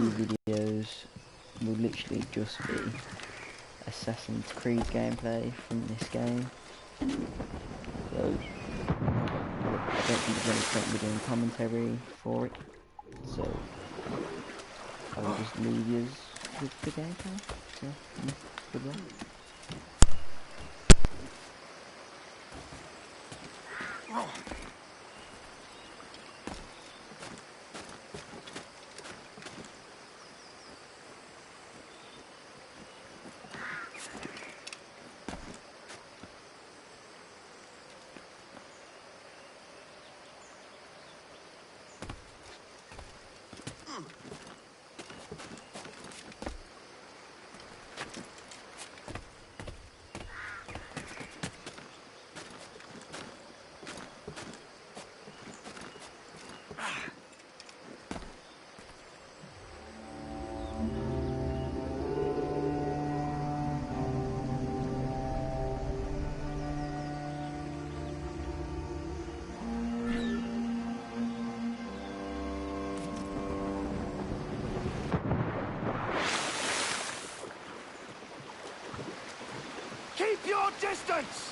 2 videos will literally just be Assassin's Creed gameplay from this game. So I don't think there's any point in me doing commentary for it. So I will just leave you with the gameplay. So good luck. Keep your distance!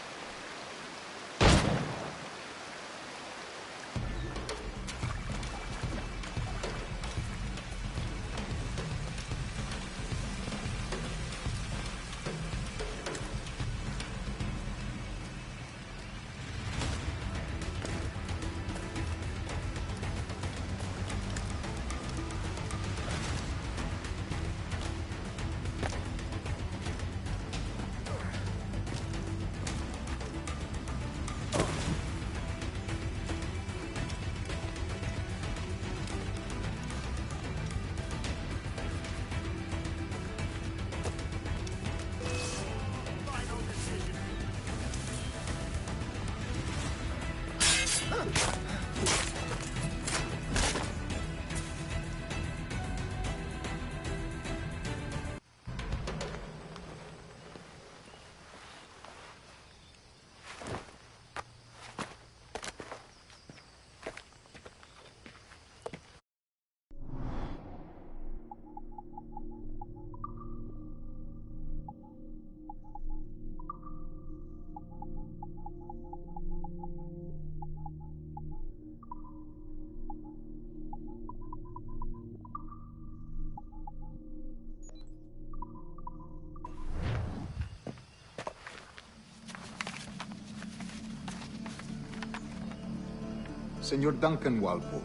Senor Duncan Walpole,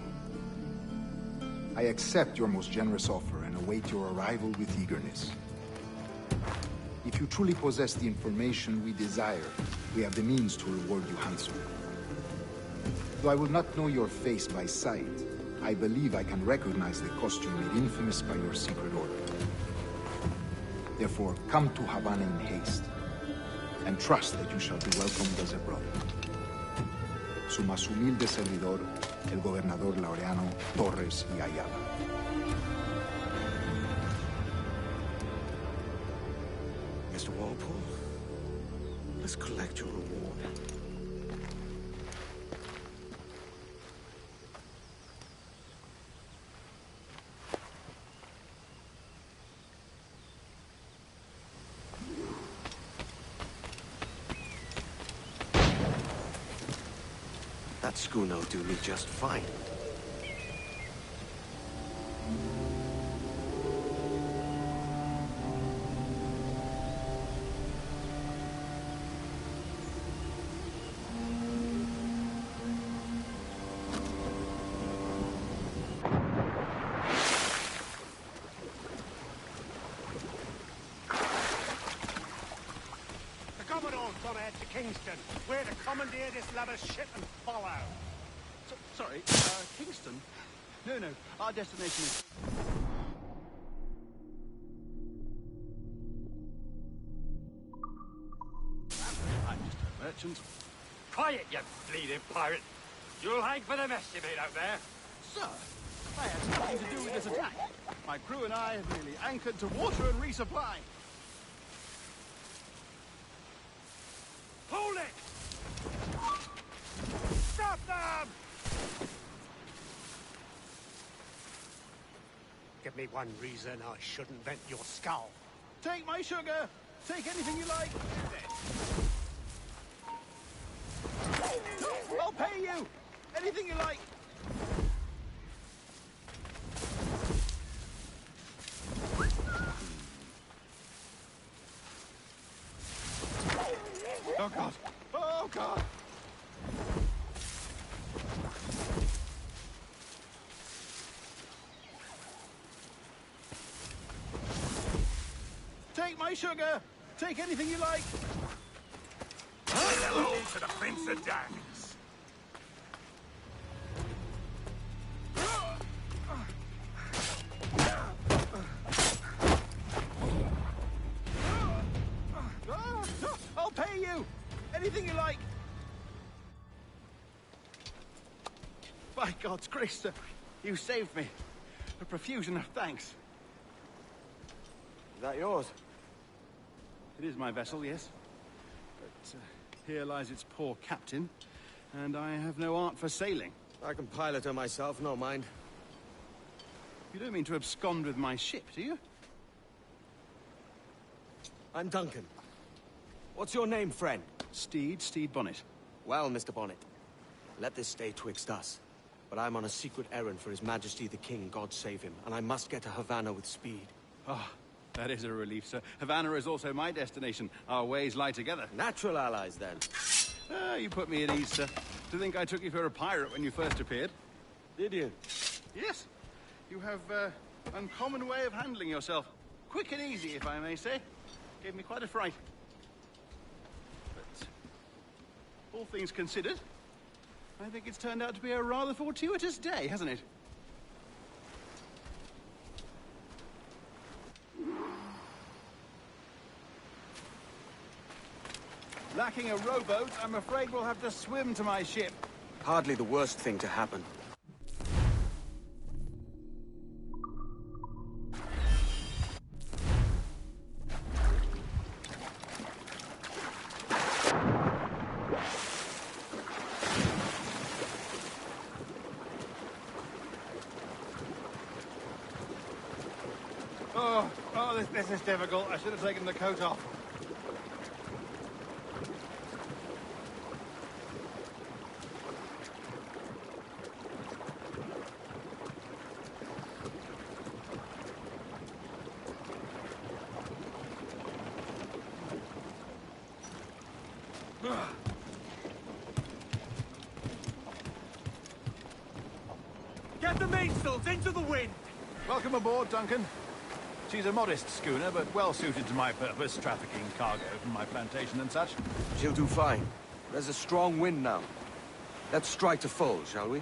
I accept your most generous offer and await your arrival with eagerness. If you truly possess the information we desire, we have the means to reward you handsomely. Though I will not know your face by sight, I believe I can recognize the costume made infamous by your secret order. Therefore, come to Havana in haste, and trust that you shall be welcomed as a brother. Su más humilde servidor, el gobernador Laureano Torres y Ayala. Mr. Walpole, let's collect your reward. That schooner will do me just fine. The Commodore's gone ahead to Kingston. We're to commandeer this lavish ship and follow. Sorry, Kingston? No, our destination is... I'm just a merchant. Quiet, you bleeding pirate. You'll hang for the mess you made out there. Sir, I had nothing to do with this attack. My crew and I have merely anchored to water and resupply. Hold it! Stop them! Give me one reason I shouldn't vent your skull. Take my sugar! Take anything you like! I'll pay you! Anything you like! Oh, God! Oh, God! Take my sugar! Take anything you like! Hello to the Prince of Darkness. I'll pay you! Anything you like! By God's grace, sir, you saved me. A profusion of thanks. Is that yours? It is my vessel, yes. But here lies its poor captain, and I have no art for sailing. I can pilot her myself, no mind. You don't mean to abscond with my ship, do you? I'm Duncan. What's your name, friend? Steed Bonnet. Well, Mr. Bonnet, let this stay twixt us. But I'm on a secret errand for His Majesty the King, God save him, and I must get to Havana with speed. Ah, that is a relief, sir. Havana is also my destination. Our ways lie together. Natural allies, then. You put me at ease, sir. To think I took you for a pirate when you first appeared. Did you? Yes. You have uncommon way of handling yourself. Quick and easy, if I may say. Gave me quite a fright. But all things considered, I think it's turned out to be a rather fortuitous day, hasn't it? Lacking a rowboat, I'm afraid we'll have to swim to my ship. Hardly the worst thing to happen. This is difficult. I should have taken the coat off. Get the mainsails into the wind! Welcome aboard, Duncan. She's a modest schooner, but well suited to my purpose, trafficking cargo from my plantation and such. She'll do fine. There's a strong wind now. Let's strike to full, shall we?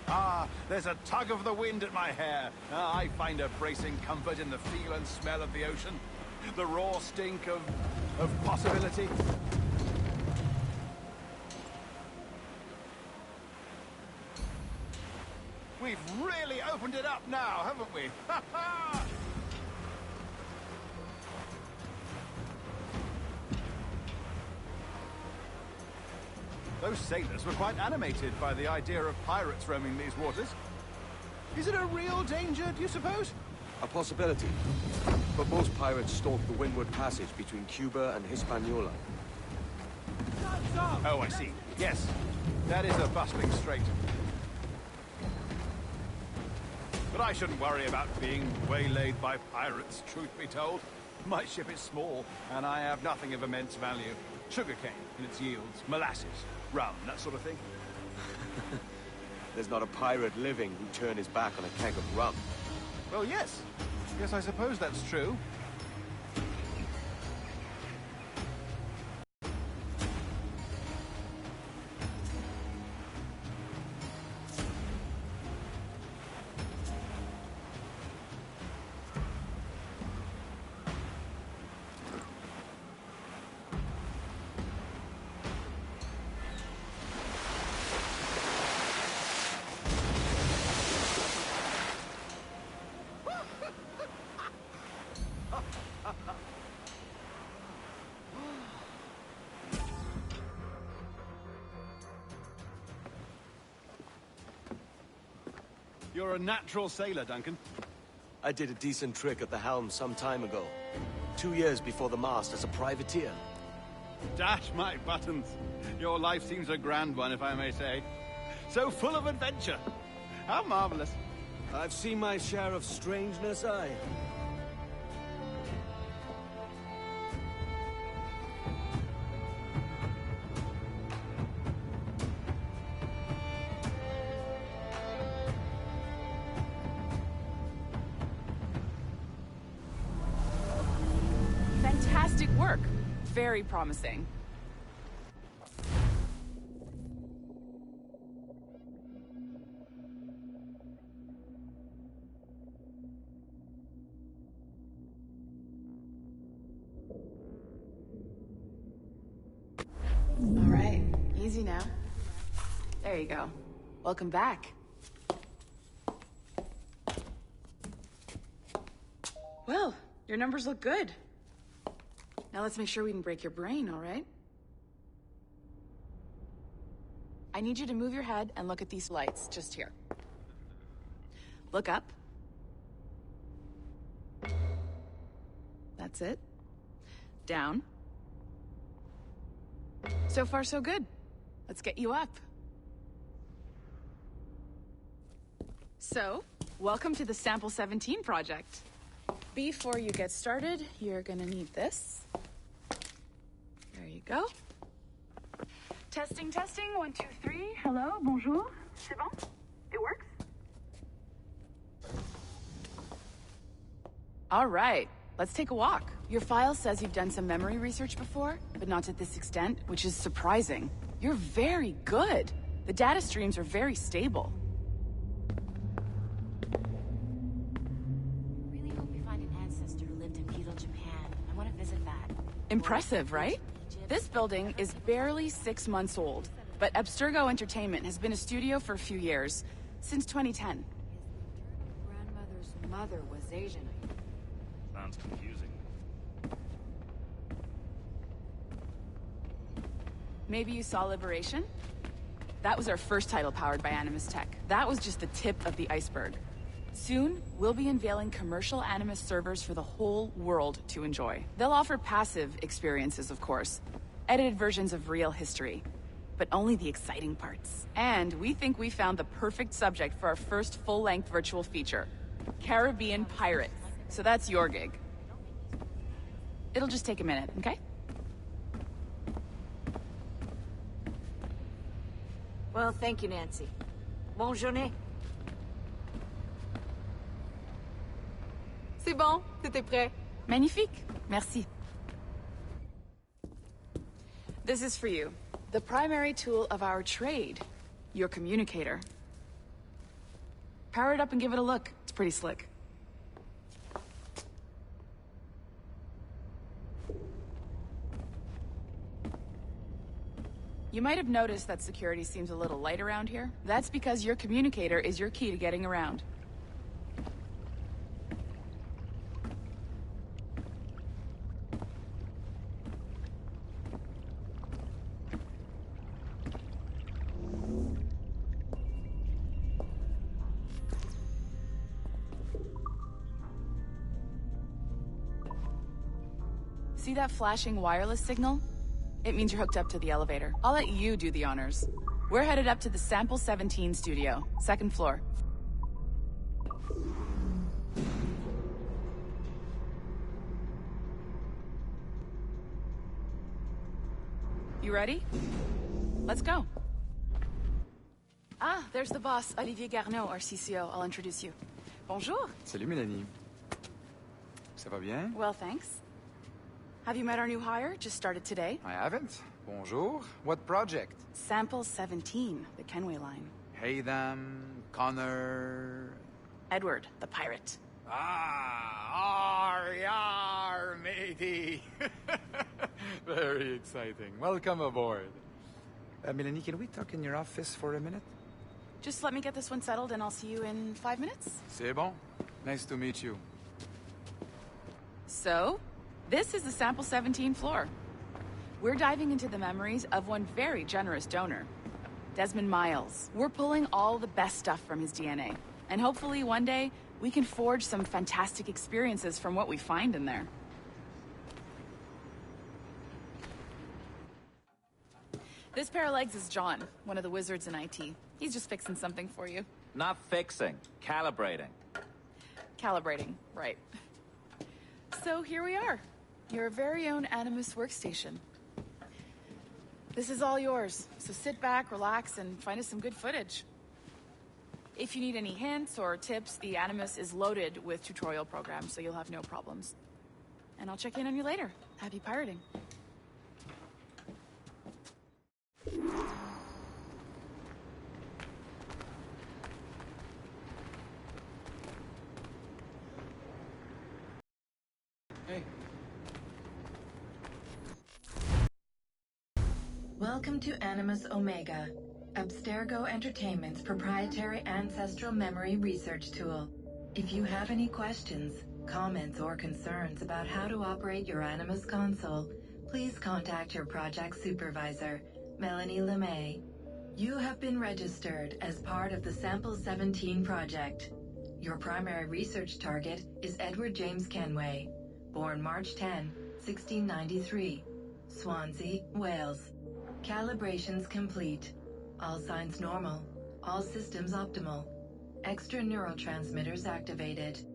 Ah, there's a tug of the wind at my hair. I find a bracing comfort in the feel and smell of the ocean. The raw stink of possibility. We've really opened it up now, haven't we? Ha ha! Those sailors were quite animated by the idea of pirates roaming these waters. Is it a real danger, do you suppose? A possibility. But most pirates stalk the windward passage between Cuba and Hispaniola. Oh, I see. Yes, that is a bustling strait. But I shouldn't worry about being waylaid by pirates, truth be told. My ship is small, and I have nothing of immense value. Sugarcane and its yields, molasses, rum, that sort of thing. There's not a pirate living who'd turn his back on a keg of rum. Well, yes. Yes, I suppose that's true. You're a natural sailor, Duncan. I did a decent trick at the helm some time ago. 2 years before the mast as a privateer. Dash my buttons. Your life seems a grand one, if I may say. So full of adventure. How marvelous. I've seen my share of strangeness, aye. Fantastic work. Very promising. All right, easy now. There you go. Welcome back. Well, your numbers look good. Now let's make sure we can break your brain, all right? I need you to move your head and look at these lights, just here. Look up. That's it. Down. So far, so good. Let's get you up. So, welcome to the Sample 17 project. Before you get started, you're gonna need this. There you go. Testing, testing, 1, 2, 3. Hello, bonjour. C'est bon? It works? All right, let's take a walk. Your file says you've done some memory research before, but not to this extent, which is surprising. You're very good. The data streams are very stable. Really hope we find an ancestor who lived in feudal Japan. I want to visit that. Impressive, right? This building is barely 6 months old, but Abstergo Entertainment has been a studio for a few years, since 2010. His grandmother's mother was Asian. Sounds confusing. Maybe you saw Liberation? That was our first title powered by Animus Tech. That was just the tip of the iceberg. Soon, we'll be unveiling commercial Animus servers for the whole world to enjoy. They'll offer passive experiences, of course. Edited versions of real history. But only the exciting parts. And we think we found the perfect subject for our first full-length virtual feature. Caribbean Pirates. So that's your gig. It'll just take a minute, okay? Well, thank you, Nancy. Bonne journée. C'est bon, t'étais prêt. Magnifique, merci. This is for you. The primary tool of our trade. Your communicator. Power it up and give it a look. It's pretty slick. You might have noticed that security seems a little light around here. That's because your communicator is your key to getting around. See that flashing wireless signal? It means you're hooked up to the elevator. I'll let you do the honors. We're headed up to the Sample 17 studio, 2nd floor. You ready? Let's go. Ah, there's the boss, Olivier Garneau, our CCO. I'll introduce you. Bonjour. Salut Mélanie. Ça va bien? Well, thanks. Have you met our new hire? Just started today. I haven't. Bonjour. What project? Sample 17, the Kenway line. Haytham, Connor... Edward, the pirate. Ah, yar, matey. Very exciting. Welcome aboard. Mélanie, can we talk in your office for a minute? Just let me get this one settled and I'll see you in 5 minutes. C'est bon. Nice to meet you. So, this is the Sample 17 floor. We're diving into the memories of one very generous donor, Desmond Miles. We're pulling all the best stuff from his DNA, And hopefully one day, we can forge some fantastic experiences from what we find in there. This pair of legs is John, one of the wizards in IT. He's just fixing something for you. Not fixing, calibrating. Calibrating, right. So here we are, your very own Animus workstation. This is all yours, so sit back, relax, and find us some good footage. If you need any hints or tips, the Animus is loaded with tutorial programs, so you'll have no problems. And I'll check in on you later. Happy pirating. Hey. Welcome to Animus Omega, Abstergo Entertainment's proprietary ancestral memory research tool. If you have any questions, comments, or concerns about how to operate your Animus console, please contact your project supervisor, Melanie LeMay. You have been registered as part of the Sample 17 project. Your primary research target is Edward James Kenway, born March 10, 1693, Swansea, Wales. Calibrations complete. All signs normal. All systems optimal. Extra neurotransmitters activated.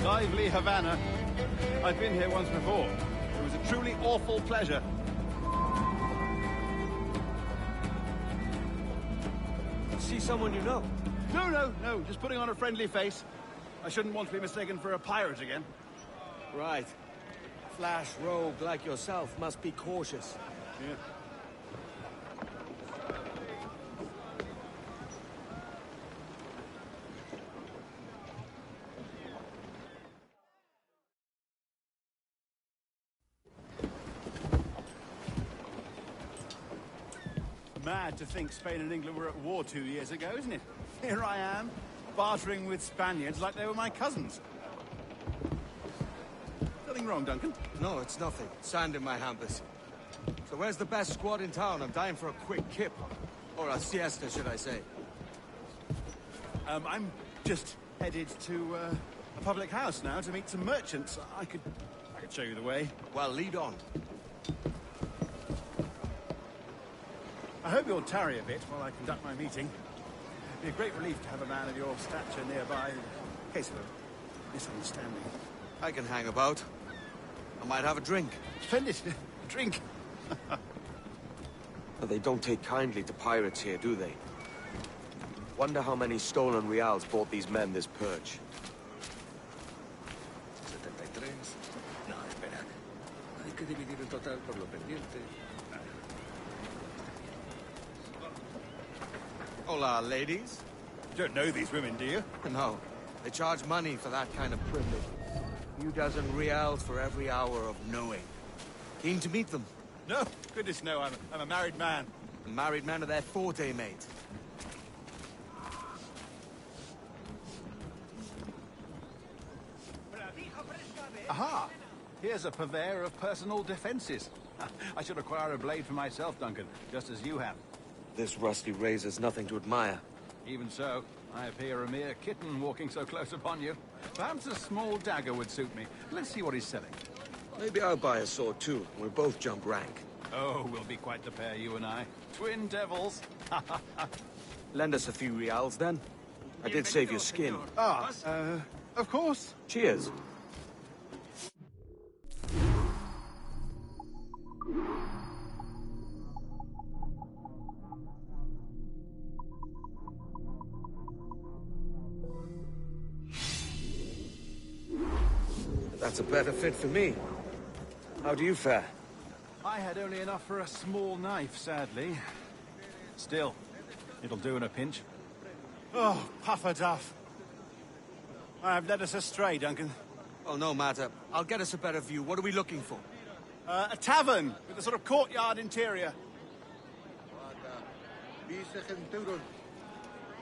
Lively Havana. I've been here once before. It was a truly awful pleasure. See someone you know? No, just putting on a friendly face. I shouldn't want to be mistaken for a pirate again. Right. Flash rogue like yourself must be cautious. Yeah. Mad to think Spain and England were at war 2 years ago, isn't it? Here I am, bartering with Spaniards like they were my cousins. Nothing wrong, Duncan? No, it's nothing. Sand in my hampers. So where's the best squad in town? I'm dying for a quick kip. Or a siesta, should I say. I'm just headed to a public house now to meet some merchants. I could show you the way. Well, lead on. I hope you'll tarry a bit while I conduct my meeting. It'd be a great relief to have a man of your stature nearby in case of a misunderstanding. I can hang about. I might have a drink. Splendid. Drink. But they don't take kindly to pirates here, do they? Wonder how many stolen reals bought these men this perch. 73. No, espera. Hay que dividir el total por lo pendiente. Hola, ladies. You don't know these women, do you? No. They charge money for that kind of privilege. A few dozen reals for every hour of knowing. Keen to meet them? No, goodness no, I'm a married man. A married man of their forte, mate. Aha! Here's a purveyor of personal defenses. I should acquire a blade for myself, Duncan, just as you have. This rusty razor's nothing to admire. Even so, I appear a mere kitten walking so close upon you. Perhaps a small dagger would suit me. Let's see what he's selling. Maybe I'll buy a sword too. We'll both jump rank. Oh, we'll be quite the pair, you and I. Twin devils. Lend us a few reals, then. I did save your skin. Of course. Cheers. That's a better fit for me. How do you fare? I had only enough for a small knife, sadly. Still, it'll do in a pinch. Oh, puffer duff. I have led us astray, Duncan. Oh, no matter. I'll get us a better view. What are we looking for? A tavern with a sort of courtyard interior.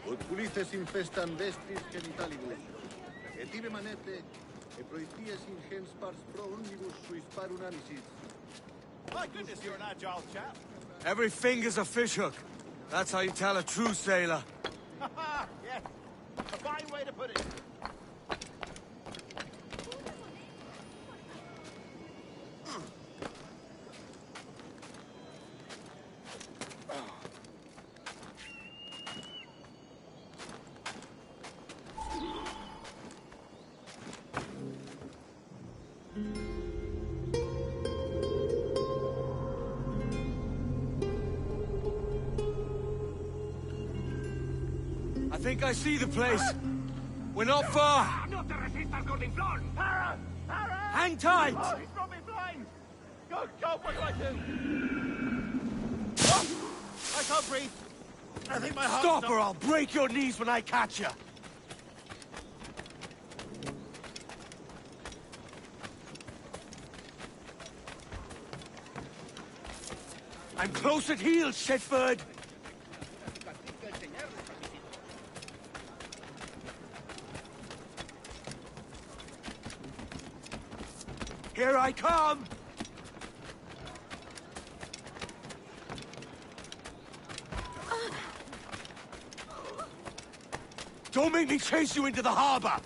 Ut pulices infestan vestris genitalibus. Et ibe manete, e proities ingens pars pro omnibus suis parunamicis. My goodness, you're an agile chap. Every finger's a fishhook. That's how you tell a true sailor. Yes, a fine way to put it. I think I see the place. We're not far. Hang tight! Oh, he's got me blind! Go, what do I do? Oh, I can't breathe. I think my heart's Stop or I'll break your knees when I catch you. I'm close at heel, shitbird. Here I come! Don't make me chase you into the harbor!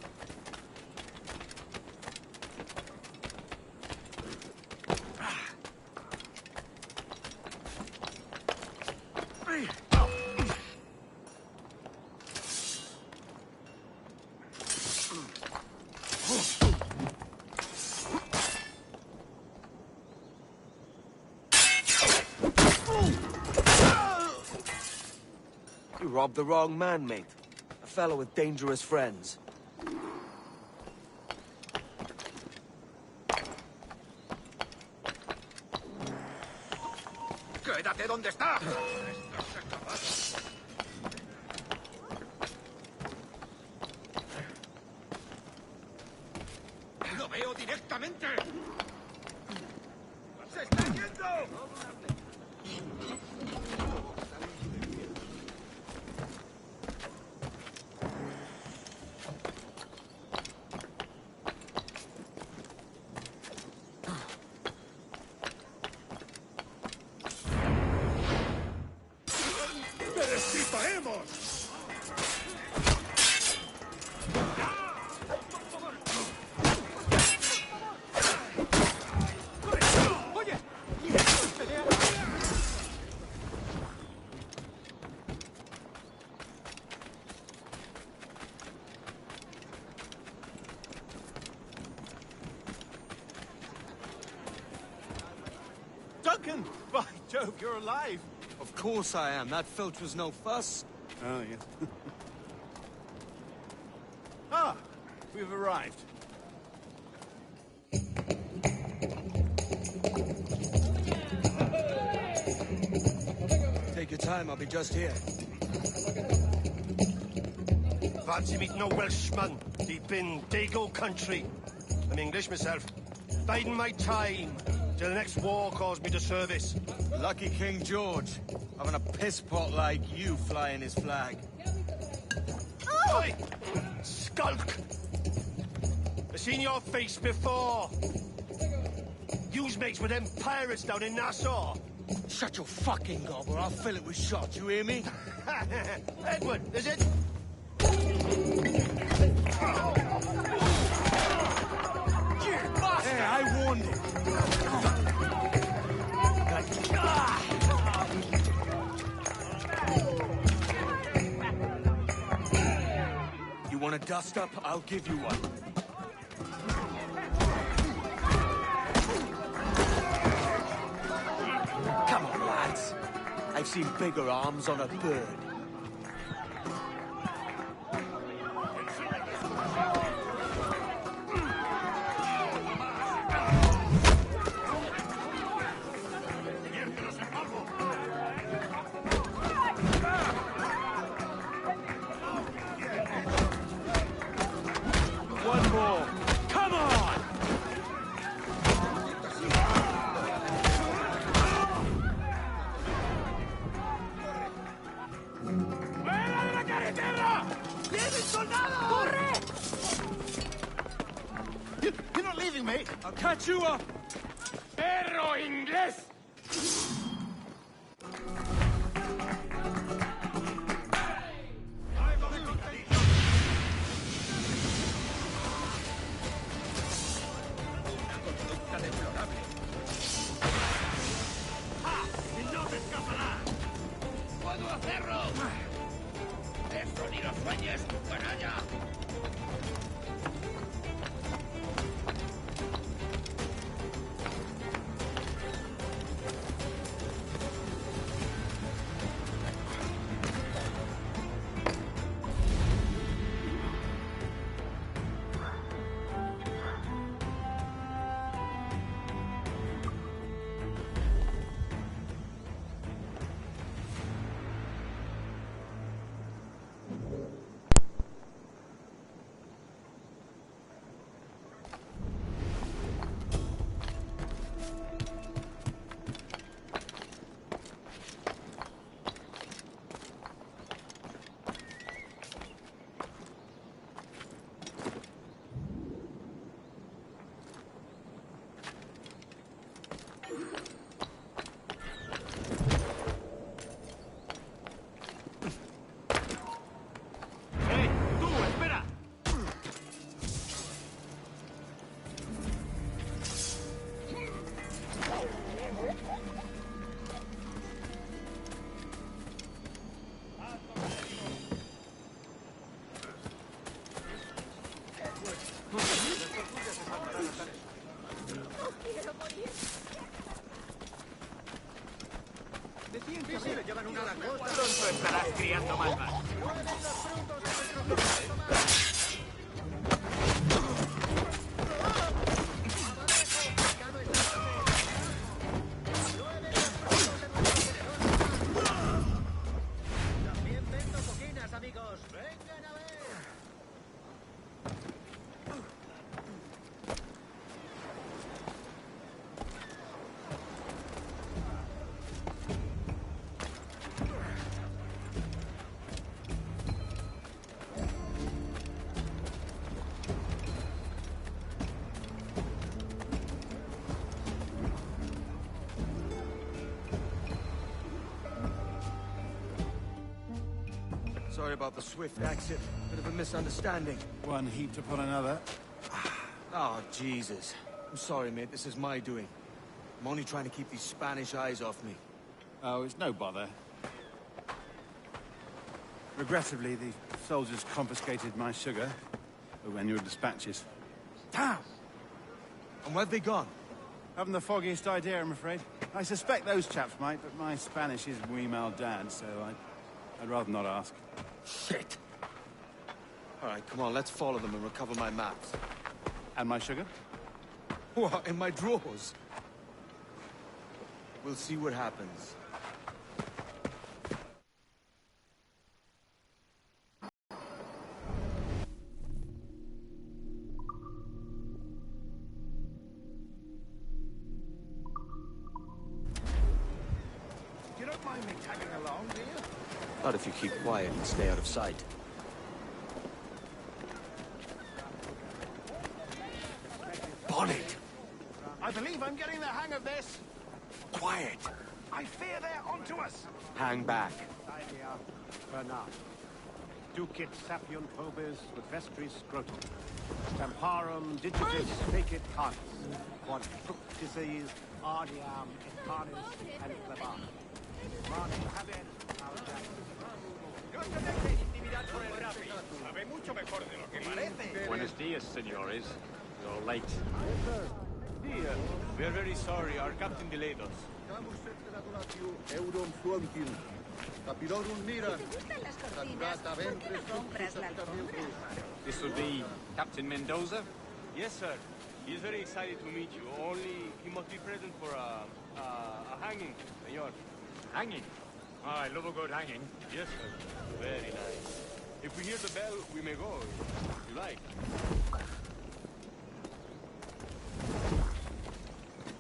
You robbed the wrong man, mate. A fellow with dangerous friends. ¡Quédate donde estás! ¡Lo veo directamente! ¡Se está yendo! Duncan! By Jove, you're alive! Of course I am. That filch was no fuss. Oh, yes. Ah, we've arrived. Take your time, I'll be just here. Fancy meeting no Welshman deep in Dago country. I'm English myself. Biding my time till the next war calls me to service. Lucky King George, having a piss pot like you flying his flag. Oi! Skulk! I've seen your face before. You's mates with them pirates down in Nassau. Shut your fucking gob or I'll fill it with shot, you hear me? Edward, is it? Hey, I warned him. You want a dust up? I'll give you one. Come on, lads. I've seen bigger arms on a bird. leaving me? I'll catch you up! Perro inglés! ¡Puedo hacerlo! ¡Eso ni lo sueñes, canalla! Pronto estarás criando malvas. También vendo coquinas, amigos. Vengan a ver. Sorry about the swift exit. Bit of a misunderstanding. One heaped upon another. Oh, Jesus. I'm sorry, mate. This is my doing. I'm only trying to keep these Spanish eyes off me. Oh, it's no bother. Regrettably, the soldiers confiscated my sugar when your dispatches. Damn! And where've they gone? Haven't the foggiest idea, I'm afraid. I suspect those chaps might, but my Spanish is muy mal dad, so I'd rather not ask. Shit! All right, come on, let's follow them and recover my maps. And my sugar? What, in my drawers? We'll see what happens. You don't mind me tagging along, do you? Not if you keep quiet and stay out of sight. Bonnet! I believe I'm getting the hang of this. Quiet! I fear they're onto us. Hang back. Idea Bernard. Ducit sapiunt hobis with vestris scrotum. Temparum digitis fecit canis. Quod fructices ardiam et canis and clebar. Mane habet Buenos dias, senores. You're late. We are very sorry. Our captain delayed us. Eurum fluentim. Capidorum mira. This will be Captain Mendoza? Yes, sir. He is very excited to meet you. Only he must be present for a hanging, senor. Hanging? Oh, I love a good hanging. Yes, sir. Very nice. If we hear the bell, we may go. If you like.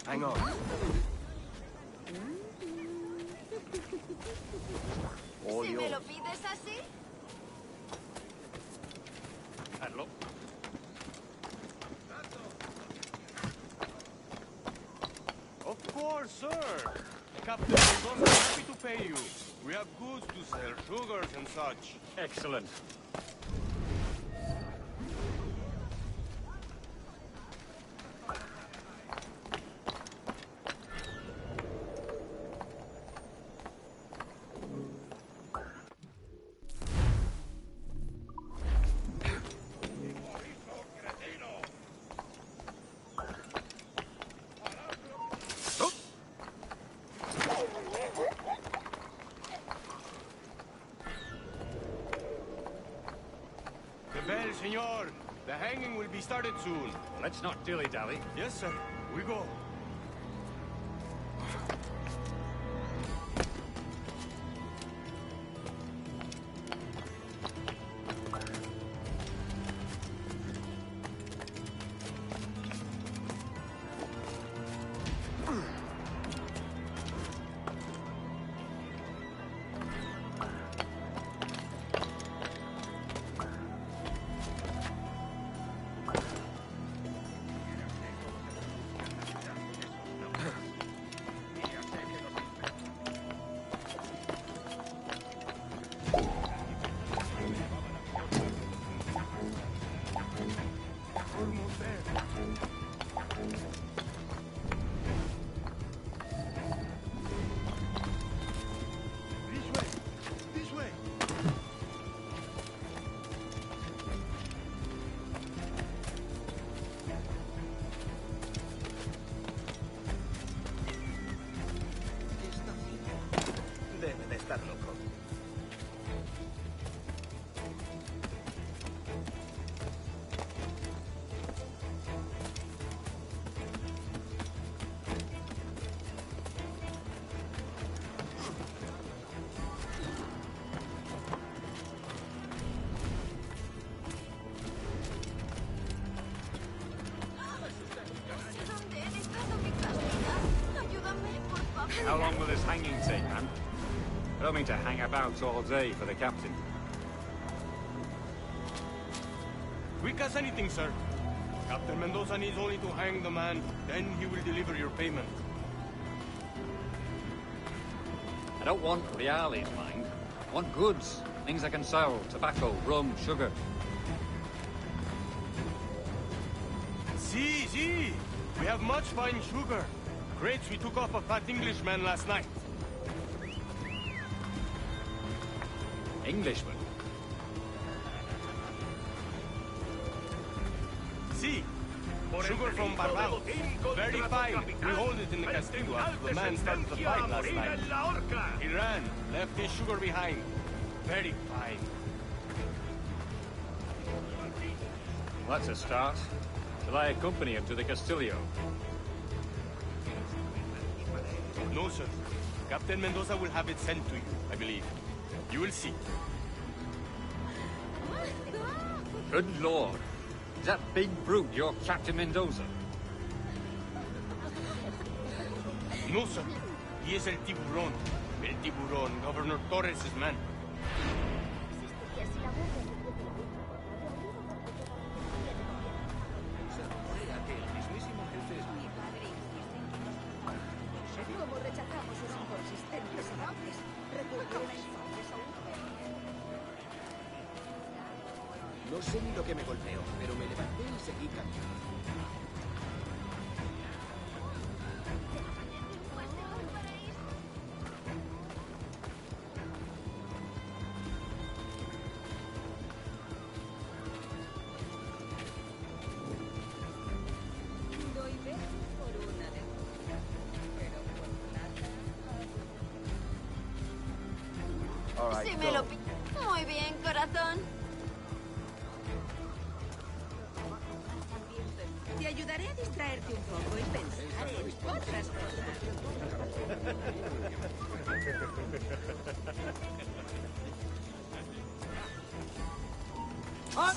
Hang on. Si me lo pides así. Hello. Captain Mendoza is happy to pay you. We have goods to sell, sugars and such. Excellent. Well, senor, the hanging will be started soon. Let's not dilly-dally. Yes, sir. We go. Debe de estar loco. ¿Dónde he dejado mi cáscara? Ayúdame, por favor. How long will this hanging take, man? I don't mean to hang about all day for the captain. Quick as anything, sir. Captain Mendoza needs only to hang the man, then he will deliver your payment. I don't want reales, mind. I want goods. Things I can sell. Tobacco, rum, sugar. See. We have much fine sugar. Crates we took off a fat Englishman last night. Englishman? See. Sugar from Barbados. Very fine. We hold it in the Castillo after the man started the fight last night. He ran, left his sugar behind. Very fine. Well, that's a start. Shall I accompany him to the Castillo? No, sir. Captain Mendoza will have it sent to you, I believe. You will see. Good Lord. Is that big brute your Captain Mendoza? No, sir. He is El Tiburón. El Tiburón, Governor Torres' man. Se rumorea que el mismísimo jefe es mi padre. ¿Cómo rechazamos sus inconsistentes avances? No sé ni lo que me golpeó, pero me levanté y seguí caminando. Doy besos por una de pero por plata. Si me lo pido. Muy bien, corazón. Te ayudaré a distraerte un poco y pensar en otras cosas. ¡Ah!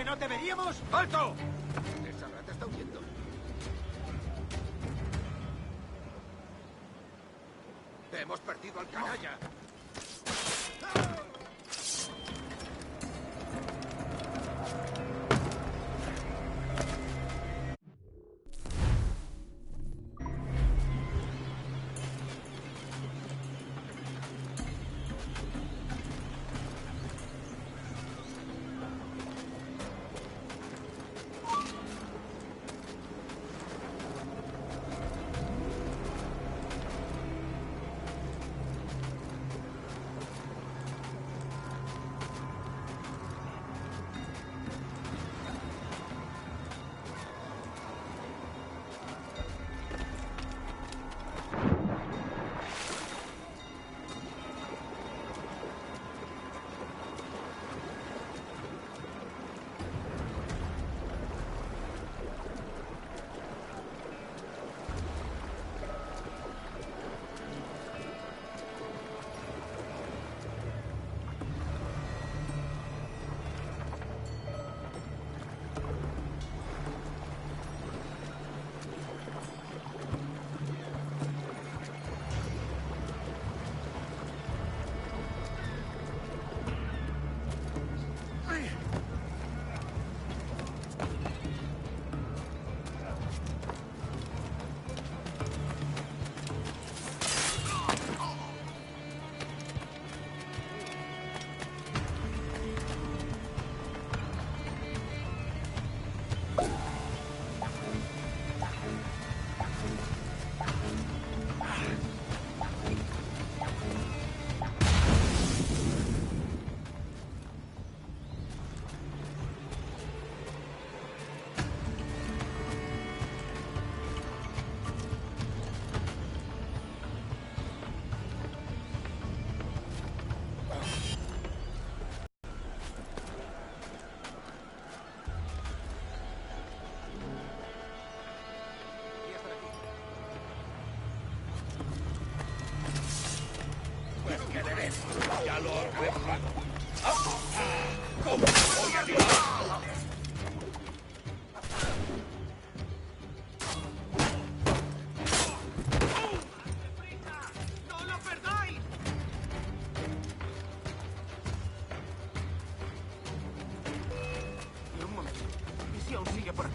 que no deberíamos? ¡Alto! Esa rata está huyendo. Hemos perdido al canalla. Ya lo he preparado. ¿Cómo voy a tirar? ¡No lo perdáis! Y un momento. ¿Y si aún sigue por aquí?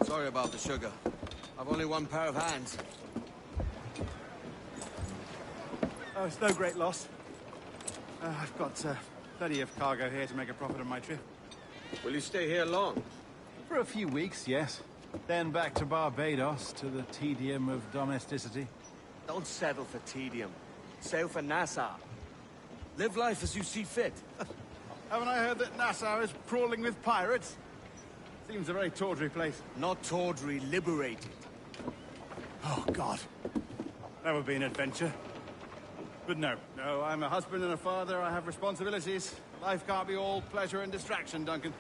Sorry about the sugar. I've only one pair of hands. Oh, it's no great loss. I've got plenty of cargo here to make a profit on my trip. Will you stay here long? For a few weeks, yes. Then back to Barbados, to the tedium of domesticity. Don't settle for tedium. Sail for Nassau. Live life as you see fit. Haven't I heard that Nassau is crawling with pirates? Seems a very tawdry place. Not tawdry, liberated. Oh, God. That would be an adventure. But no, I'm a husband and a father. I have responsibilities. Life can't be all pleasure and distraction, Duncan.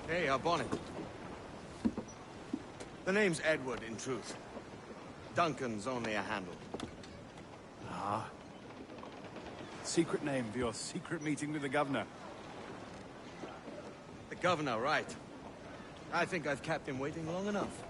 Hey, our bonnet. The name's Edward, in truth. Duncan's only a handle. Ah. Secret name for your secret meeting with the governor. The governor, right. I think I've kept him waiting long enough.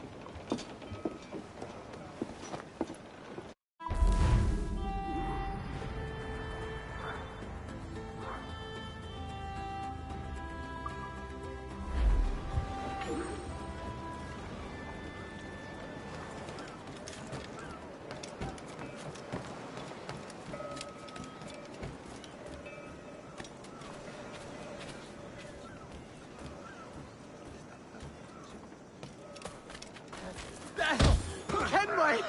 Kenway!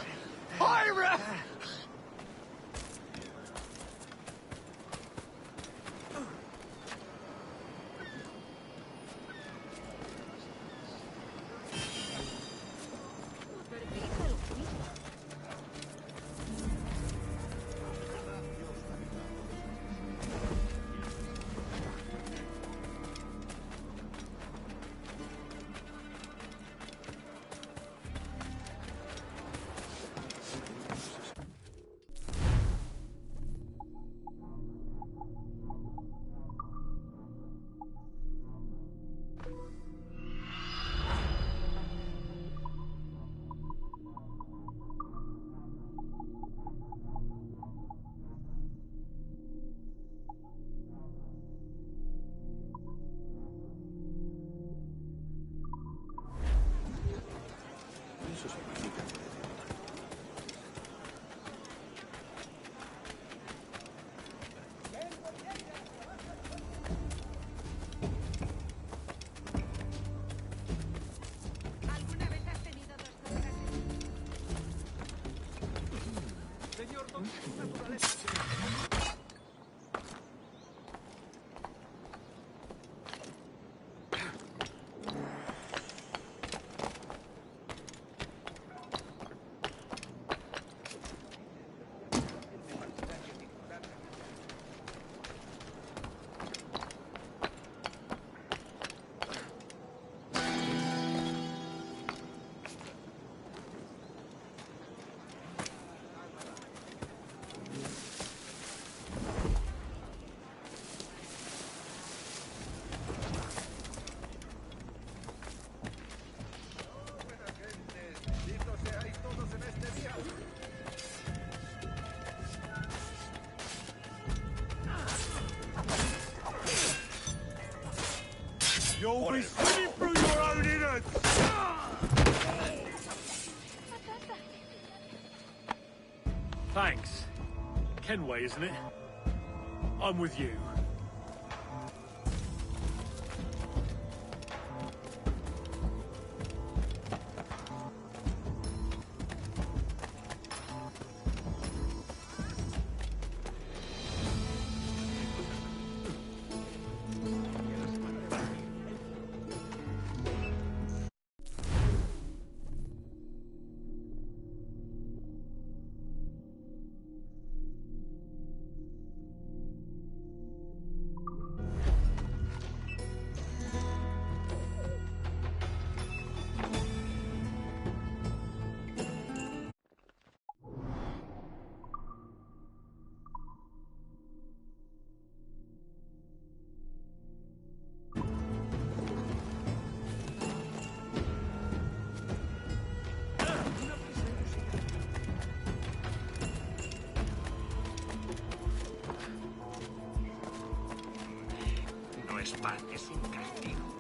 Pirate! You'll be swimming through your own innards! Thanks. Kenway, isn't it? I'm with you. No espantes sin castigo.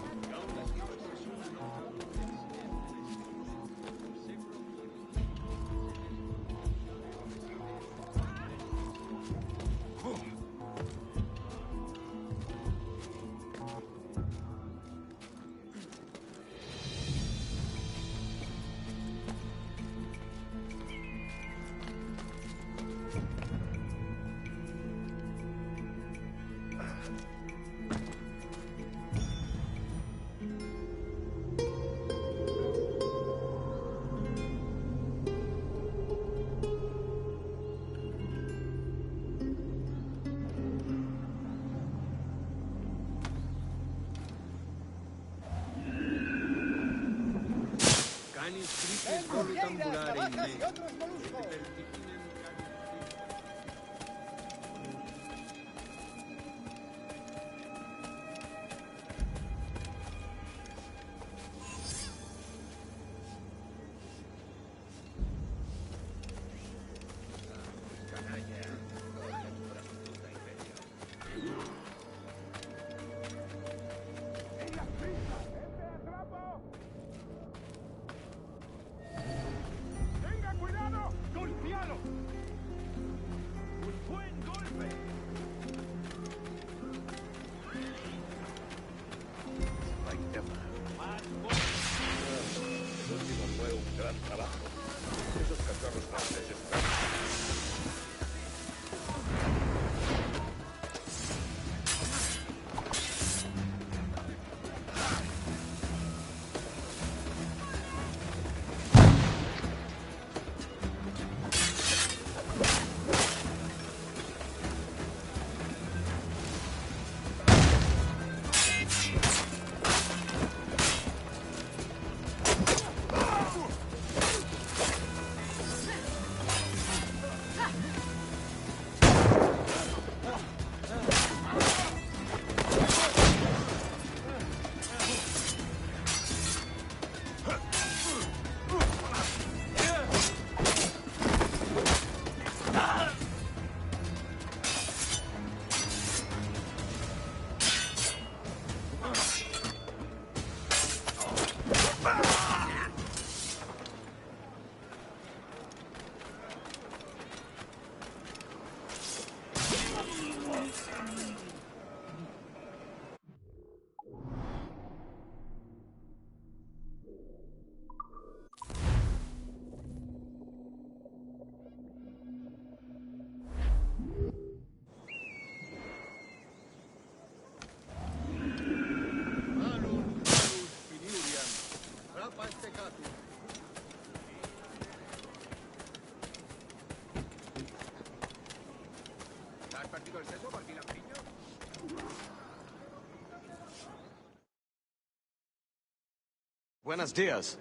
Buenos dias.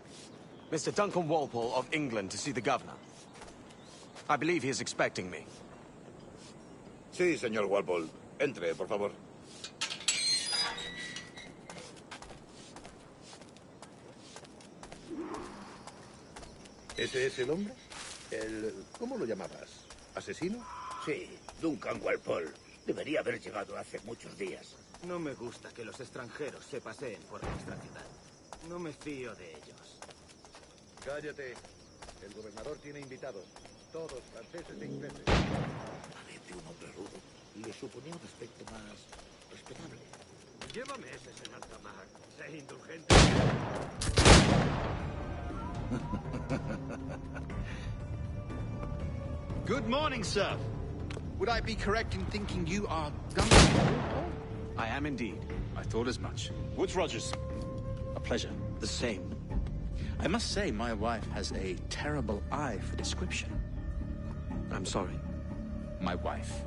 Mr. Duncan Walpole of England to see the governor. I believe he is expecting me. Sí, señor Walpole. Entre, por favor. ¿Ese es el hombre? ¿Cómo lo llamabas? ¿Asesino? Sí, Duncan Walpole. Debería haber llegado hace muchos días. No me gusta que los extranjeros se paseen por nuestra ciudad. No me fío de ellos. Cállate. El gobernador tiene invitados. Todos franceses e ingleses. Parece un hombre rudo. Le suponía un aspecto más respetable. Llévame ese, señor Tamar. Sé indulgente. Good morning, sir. Would I be correct in thinking you are Duncan? I am indeed. I thought as much. Woods Rogers. A pleasure. The same. I must say, my wife has a terrible eye for description. I'm sorry. My wife.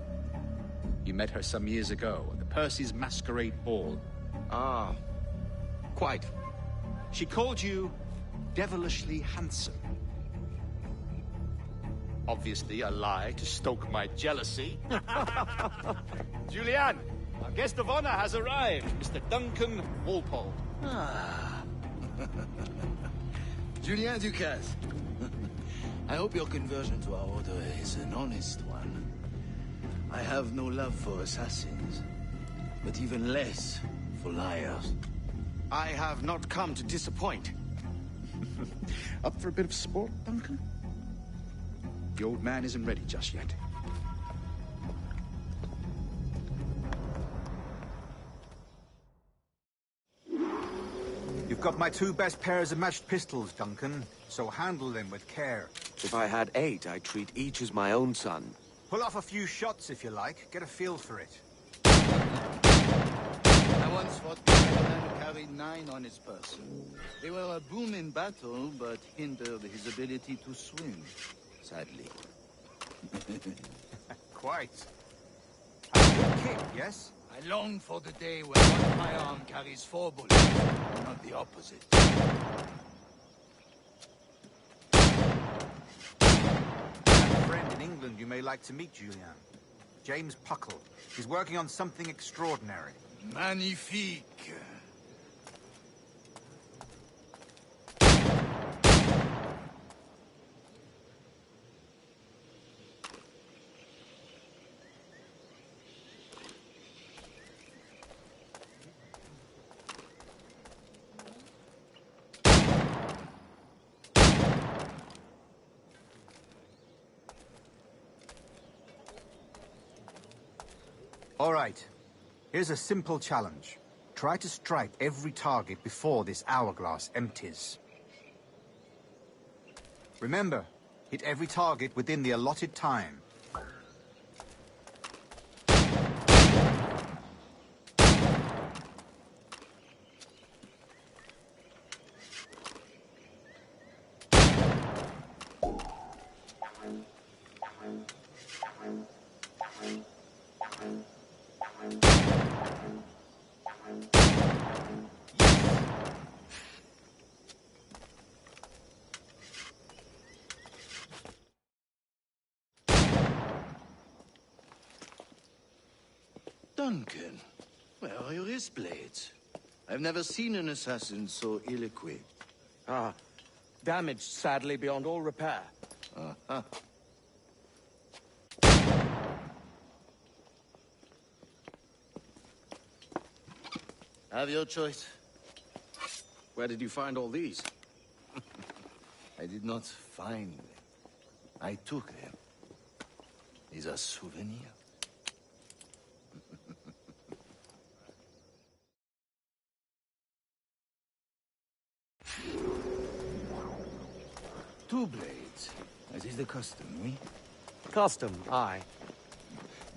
You met her some years ago at the Percy's Masquerade Ball. Ah, quite. She called you devilishly handsome. Obviously a lie to stoke my jealousy. Julianne, our guest of honor has arrived, Mr. Duncan Walpole. Ah. Julien Ducasse. I hope your conversion to our order is an honest one. I have no love for assassins, but even less for liars. I have not come to disappoint. Up for a bit of sport, Duncan? The old man isn't ready just yet. You've got my 2 best pairs of matched pistols, Duncan, so handle them with care. If I had 8, I'd treat each as my own son. Pull off a few shots if you like. Get a feel for it. I once fought a man who carried 9 on his person. They were a boon in battle, but hindered his ability to swim, sadly. Quite. A good kick, yes? I long for the day when one firearm carries 4 bullets, not the opposite. In England, you may like to meet Julian. James Puckle. He's working on something extraordinary. Magnifique. All right. Here's a simple challenge. Try to strike every target before this hourglass empties. Remember, hit every target within the allotted time. Duncan, where are your wrist blades? I've never seen an assassin so ill-equipped. Ah, damaged sadly beyond all repair. Uh-huh. Have your choice. Where did you find all these? I did not find them. I took them. Is a souvenir. Two blades, as is the custom, oui? Custom, aye.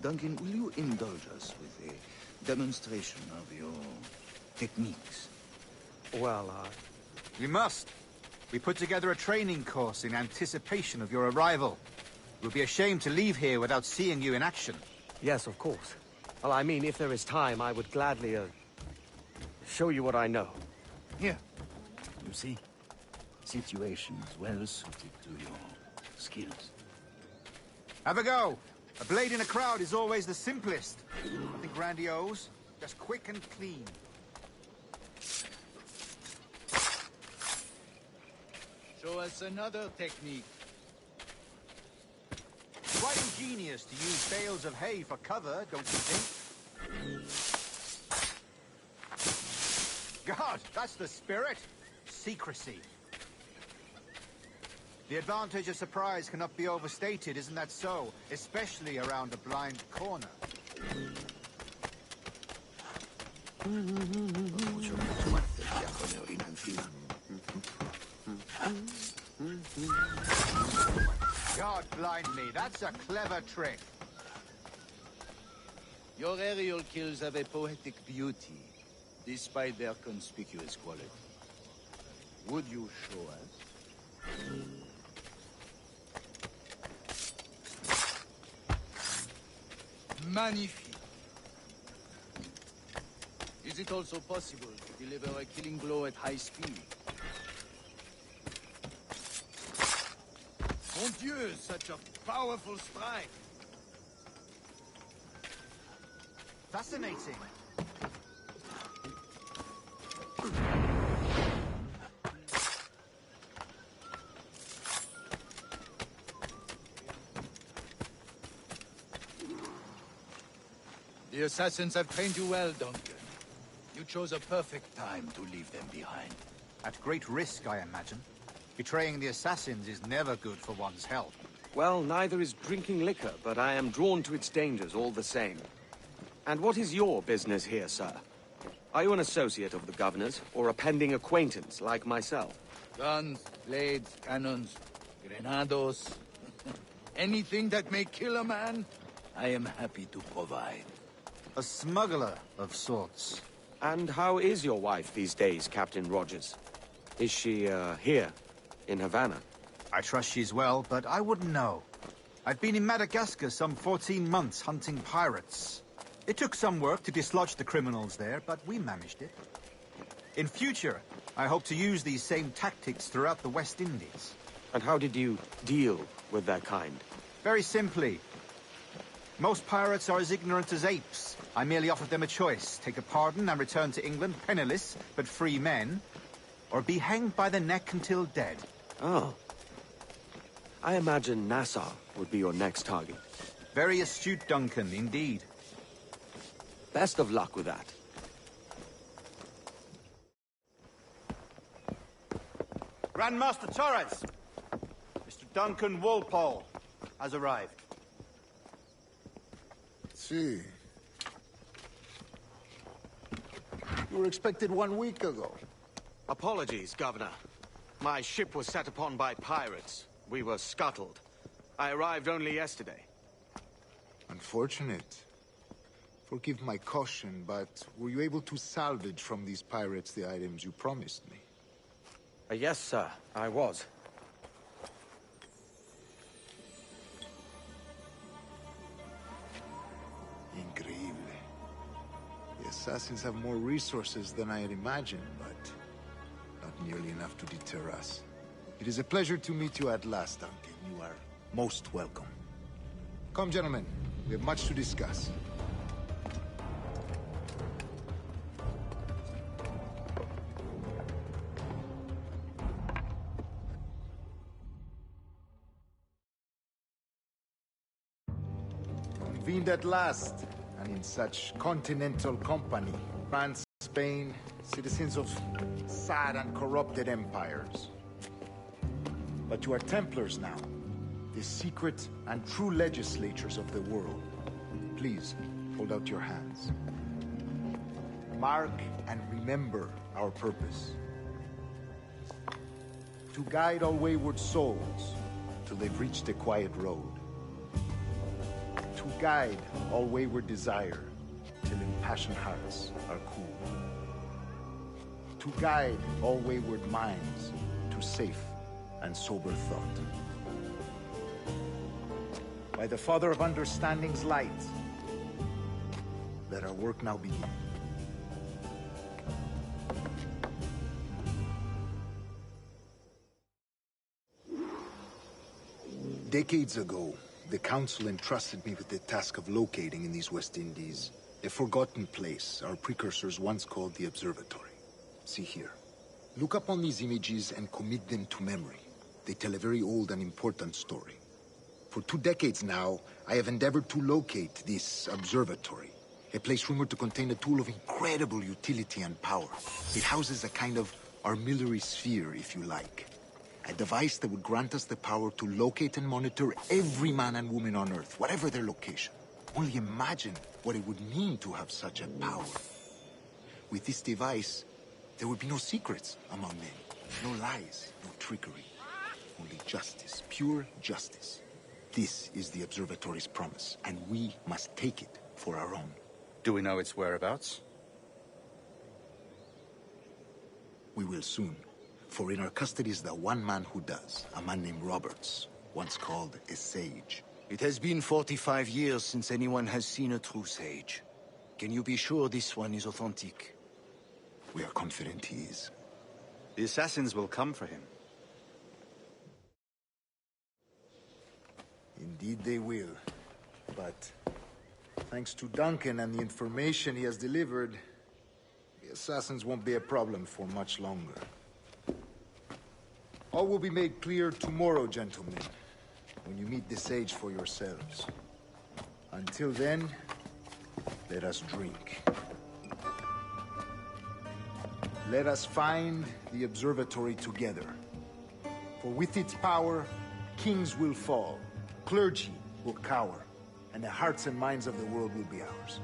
Duncan, will you indulge us with a demonstration of your techniques? Well, We must. We put together a training course in anticipation of your arrival. It would be a shame to leave here without seeing you in action. Yes, of course. Well, I mean, if there is time, I would gladly, show you what I know. Here. You see? Situations well suited to your skills. Have a go. A blade in a crowd is always the simplest. Nothing grandiose, just quick and clean. Show us another technique. Quite ingenious to use bales of hay for cover, don't you think? God, that's the spirit. Secrecy. The advantage of surprise cannot be overstated, isn't that so? Especially around a blind corner. God blind me, that's a clever trick. Your aerial kills have a poetic beauty, despite their conspicuous quality. Would you show us? Magnifique. Is it also possible to deliver a killing blow at high speed? Mon Dieu, such a powerful strike! Fascinating. The assassins have trained you well, Duncan. You chose a perfect time to leave them behind. At great risk, I imagine. Betraying the assassins is never good for one's health. Well, neither is drinking liquor, but I am drawn to its dangers all the same. And what is your business here, sir? Are you an associate of the governor's, or a pending acquaintance like myself? Guns, blades, cannons, grenados. Anything that may kill a man, I am happy to provide. A smuggler of sorts. And how is your wife these days, Captain Rogers? Is she, here, in Havana? I trust she's well, but I wouldn't know. I've been in Madagascar some 14 months hunting pirates. It took some work to dislodge the criminals there, but we managed it. In future, I hope to use these same tactics throughout the West Indies. And how did you deal with that kind? Very simply. Most pirates are as ignorant as apes. I merely offered them a choice. Take a pardon and return to England penniless, but free men, or be hanged by the neck until dead. Oh. I imagine Nassau would be your next target. Very astute, Duncan, indeed. Best of luck with that. Grandmaster Torres! Mr. Duncan Walpole has arrived. See. You were expected 1 week ago. Apologies, Governor. My ship was set upon by pirates. We were scuttled. I arrived only yesterday. Unfortunate. Forgive my caution, but were you able to salvage from these pirates the items you promised me? Yes, sir. I was. Increíble. The assassins have more resources than I had imagined, but not nearly enough to deter us. It is a pleasure to meet you at last, Duncan. You are most welcome. Come, gentlemen. We have much to discuss. Convened at last, and in such continental company. France, Spain, citizens of sad and corrupted empires. But you are Templars now, the secret and true legislators of the world. Please, hold out your hands. Mark and remember our purpose. To guide all wayward souls till they've reached the quiet road. To guide all wayward desire till impassioned hearts are cool. To guide all wayward minds to safe and sober thought. By the Father of Understanding's light, let our work now begin. Decades ago, the Council entrusted me with the task of locating in these West Indies a forgotten place our precursors once called the Observatory. See here. Look upon these images and commit them to memory. They tell a very old and important story. For 2 decades now, I have endeavored to locate this observatory, a place rumored to contain a tool of incredible utility and power. It houses a kind of armillary sphere, if you like. A device that would grant us the power to locate and monitor every man and woman on Earth, whatever their location. Only imagine what it would mean to have such a power. With this device, there would be no secrets among men, no lies, no trickery. Only justice, pure justice. This is the Observatory's promise, and we must take it for our own. Do we know its whereabouts? We will soon. For in our custody is the one man who does, a man named Roberts, once called a sage. It has been 45 years since anyone has seen a true sage. Can you be sure this one is authentic? We are confident he is. The assassins will come for him. Indeed they will. But thanks to Duncan and the information he has delivered, the assassins won't be a problem for much longer. All will be made clear tomorrow, gentlemen, when you meet the sage for yourselves. Until then, let us drink. Let us find the observatory together. For with its power, kings will fall, clergy will cower, and the hearts and minds of the world will be ours.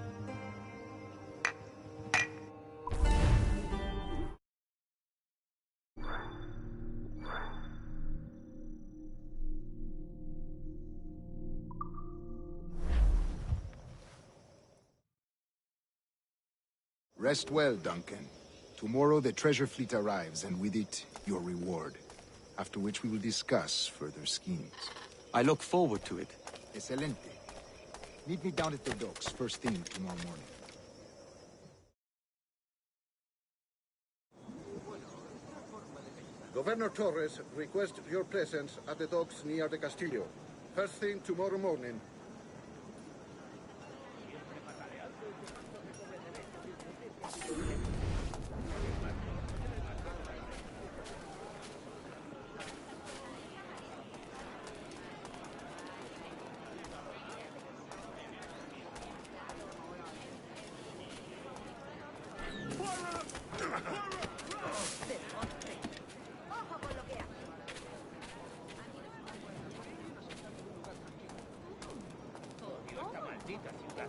Rest well, Duncan. Tomorrow the treasure fleet arrives, and with it, your reward. After which we will discuss further schemes. I look forward to it. Excelente. Meet me down at the docks first thing tomorrow morning. Governor Torres requests your presence at the docks near the Castillo. First thing tomorrow morning.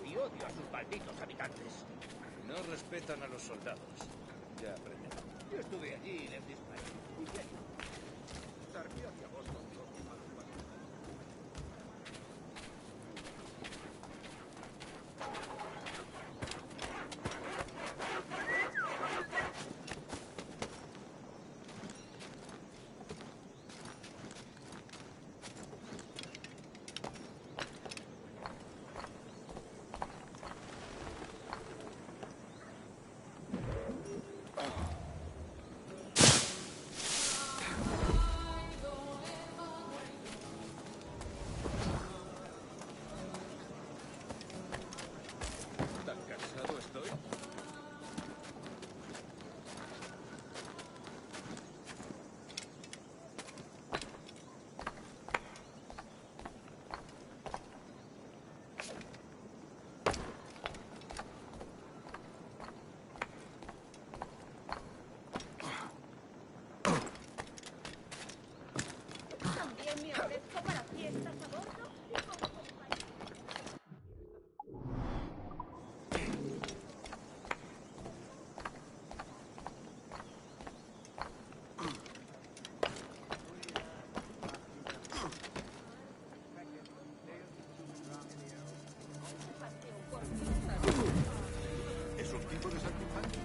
Y odio a sus malditos habitantes. No respetan a los soldados. Ya aprenderán. Yo estuve allí y les disparé. ¿Y qué? Sarpió hacia vos con Dios. ¿Es un tipo de saltimbanqui?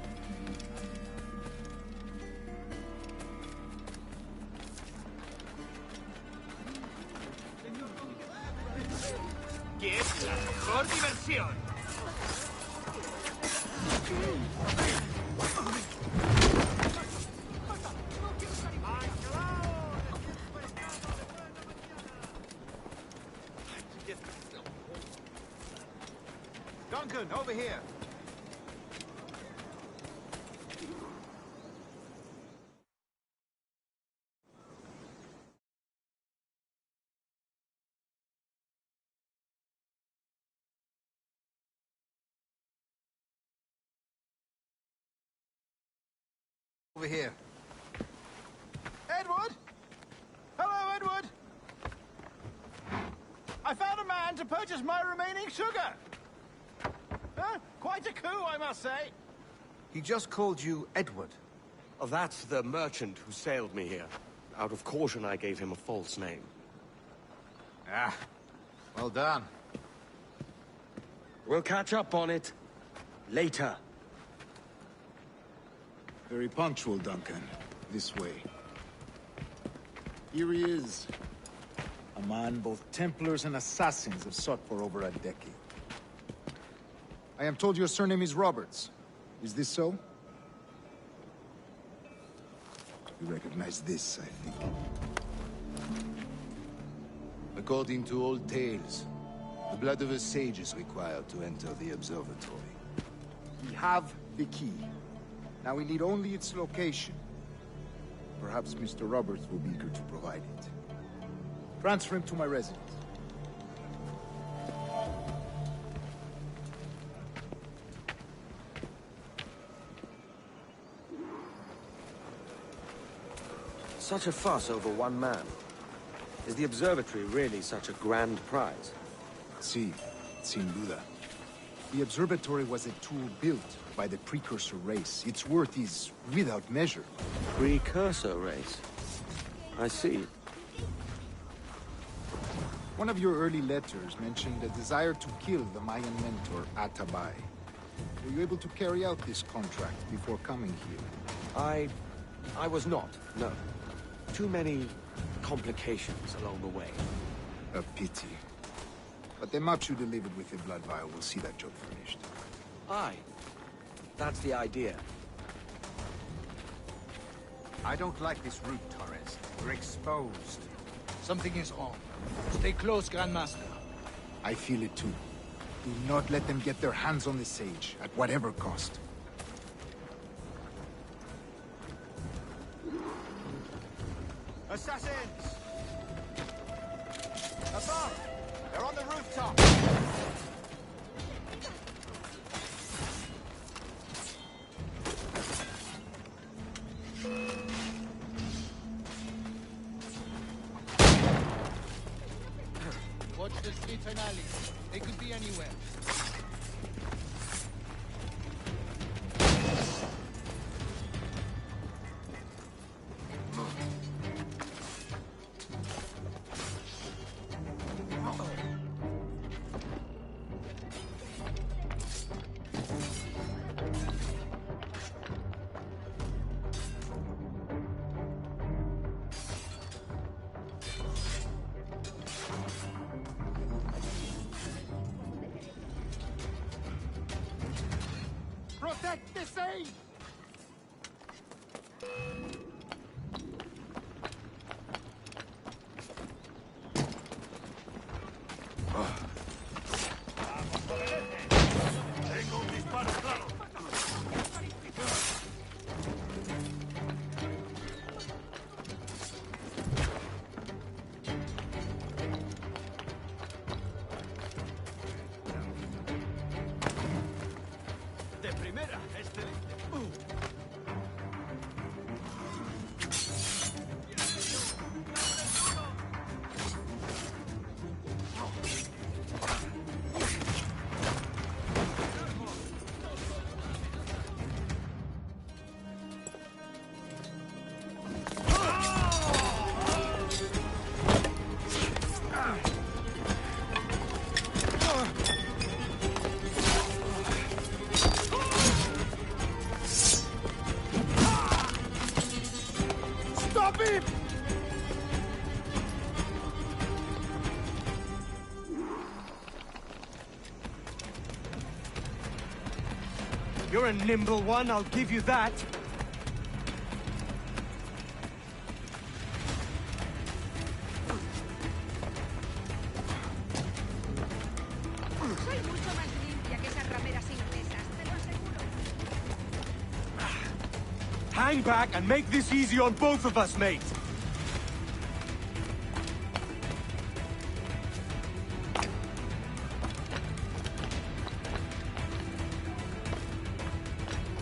¿Qué es la mejor diversión? Duncan, over here. Over here. Edward? Hello, Edward. I found a man to purchase my remaining sugar. Quite a coup, I must say. He just called you Edward. Oh, that's the merchant who sailed me here. Out of caution, I gave him a false name. Ah, well done. We'll catch up on it later. Very punctual, Duncan. This way. Here he is. A man both Templars and Assassins have sought for over a decade. I am told your surname is Roberts. Is this so? You recognize this, I think. According to old tales, the blood of a sage is required to enter the observatory. We have the key. Now we need only its location. Perhaps Mr. Roberts will be eager to provide it. Transfer him to my residence. Such a fuss over one man. Is the observatory really such a grand prize? Sí, sin duda. The observatory was a tool built by the precursor race. Its worth is without measure. Precursor race? I see. One of your early letters mentioned a desire to kill the Mayan mentor, Atabay. Were you able to carry out this contract before coming here? I was not, no. Too many complications along the way. A pity. But the map you delivered with the blood vial will see that job finished. Aye. That's the idea. I don't like this route, Torres. We're exposed. Something is wrong. Stay close, Grandmaster. I feel it too. Do not let them get their hands on the sage, at whatever cost. Assassins! Above! They're on the rooftop! Watch the streets and alleys. They could be anywhere. Protect the sage! De primera, excelente. Stop him! You're a nimble one, I'll give you that. Soy mucho más limpia que esas rameras inglesas, te lo aseguro. Hang back and make this easy on both of us, mate.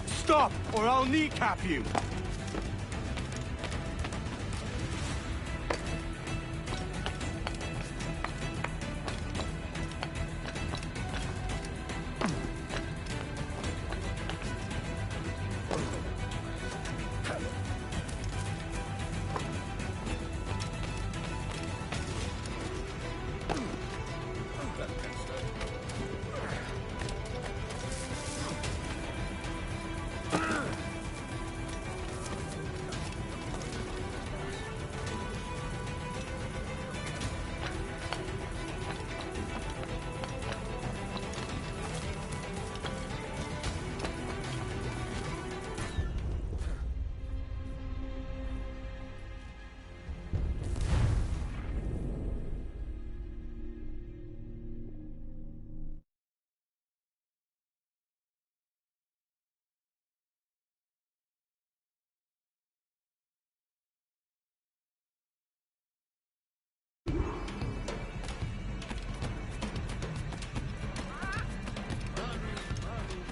Stop, or I'll kneecap you.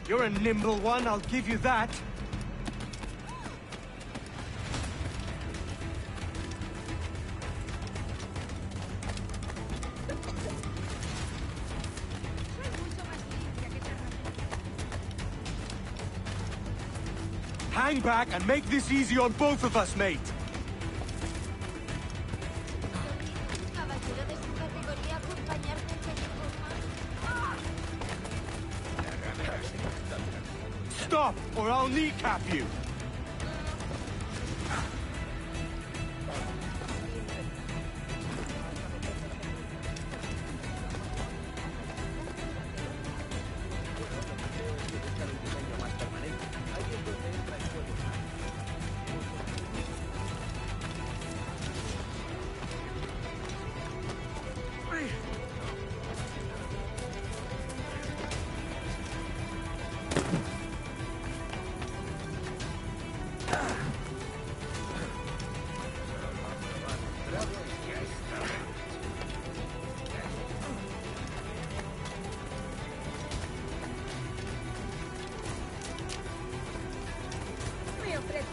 You're a nimble one, I'll give you that. Hang back and make this easy on both of us, mate. Caballero de su categoría, acompañarme en Stop, or I'll kneecap you.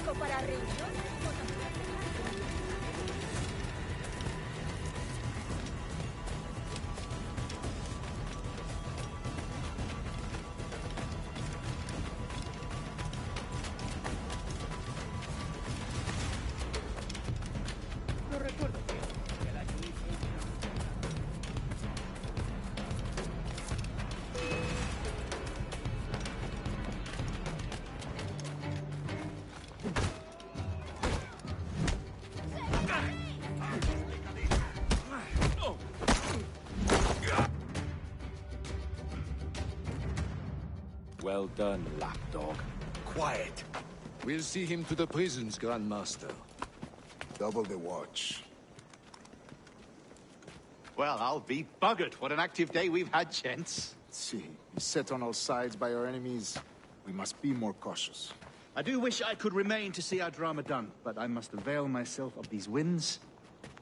poco para reuniones. No recuerdo que el año Well done, lapdog. Quiet. We'll see him to the prisons, Grandmaster. Double the watch. Well, I'll be buggered. What an active day we've had, gents. See, set on all sides by our enemies. We must be more cautious. I do wish I could remain to see our drama done, but I must avail myself of these winds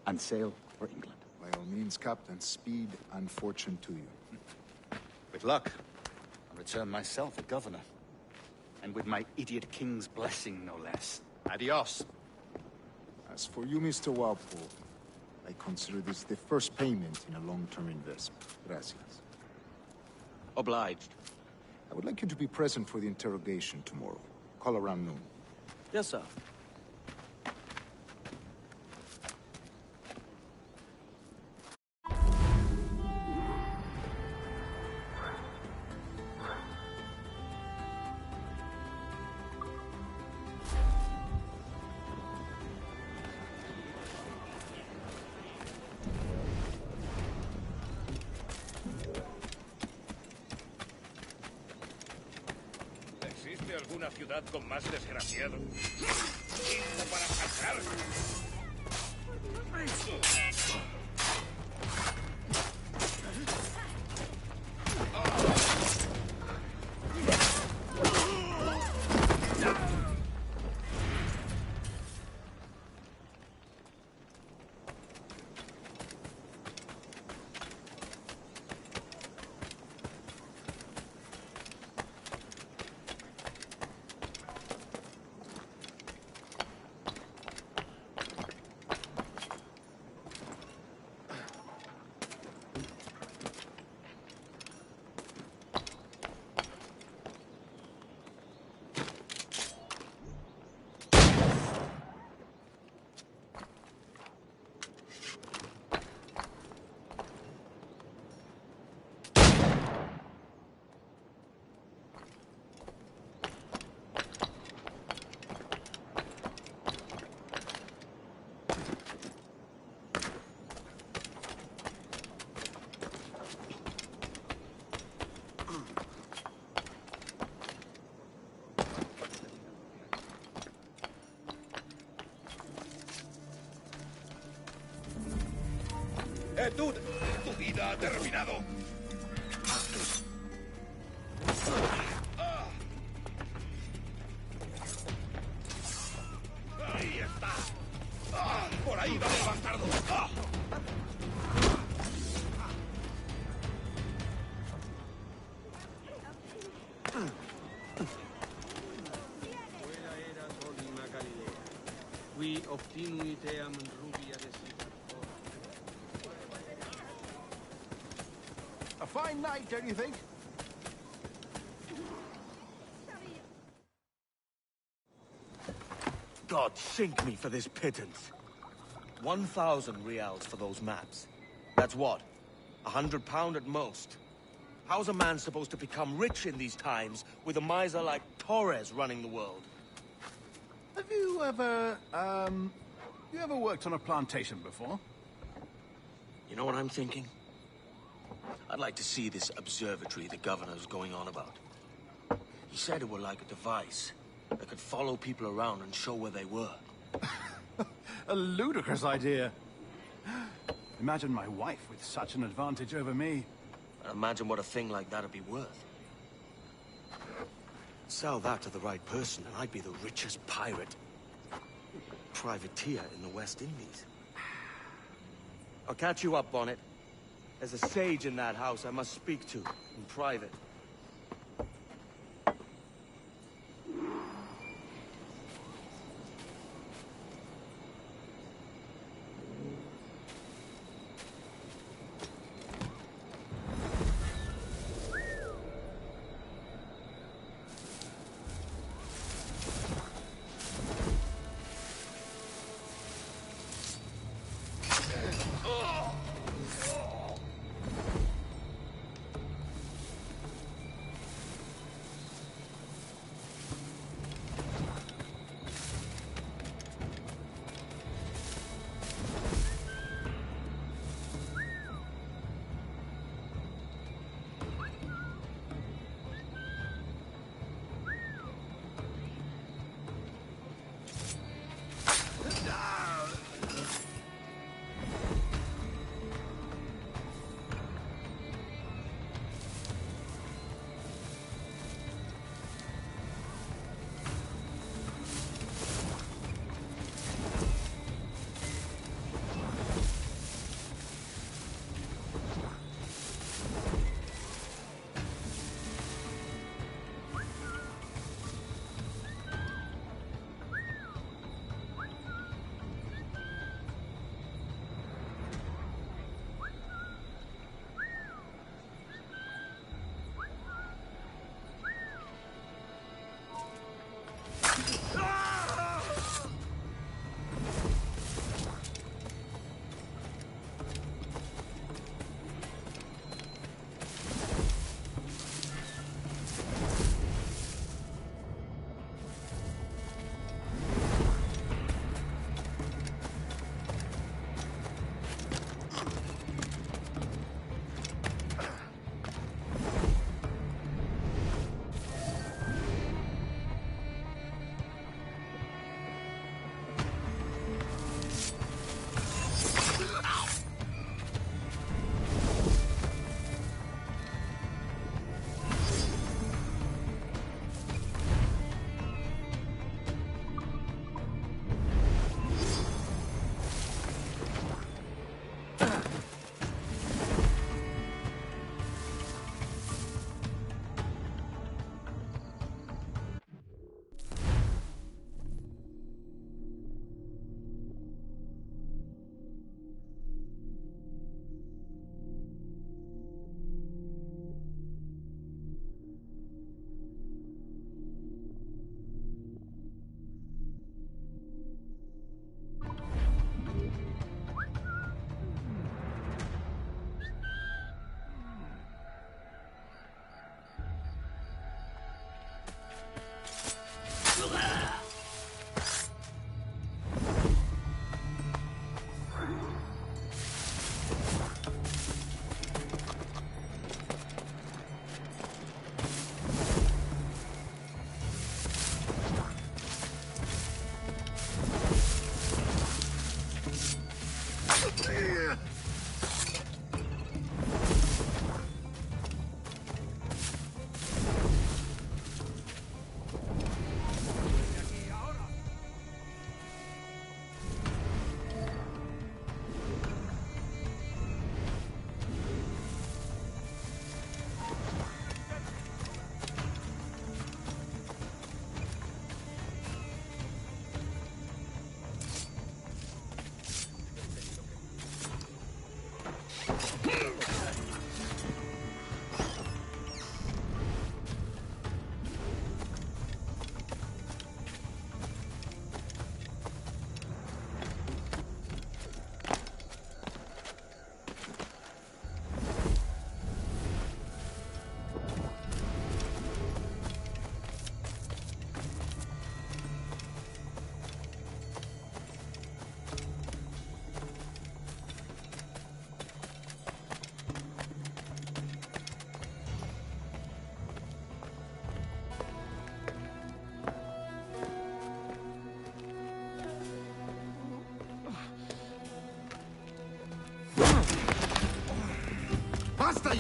and sail for England. By all means, Captain, speed and fortune to you. With luck, I'll return myself a governor. And with my idiot king's blessing, no less. Adios. As for you, Mr. Walpole, I consider this the first payment in a long-term investment. Gracias. Obliged. I would like you to be present for the interrogation tomorrow. Call around noon. Yes, sir. ¿Existe alguna ciudad con más desgraciados? ¡Listo para sacar! ¡Tú! ¡Tu vida ha terminado! ¡Ahí está! ¡Por ahí va el bastardo! Quella era Tolima Galilea. Qui obtinui team rubia desider. A fine night, don't you think? God sink me for this pittance. 1,000 reals for those maps. That's what? £100 at most. How's a man supposed to become rich in these times with a miser like Torres running the world? Have you ever, worked on a plantation before? You know what I'm thinking? I'd like to see this observatory the governor's going on about. He said it were like a device that could follow people around and show where they were. A ludicrous idea. Imagine my wife with such an advantage over me. And imagine what a thing like that'd be worth. Sell that to the right person and I'd be the richest pirate. Privateer in the West Indies. I'll catch you up, Bonnet. There's a sage in that house I must speak to, in private.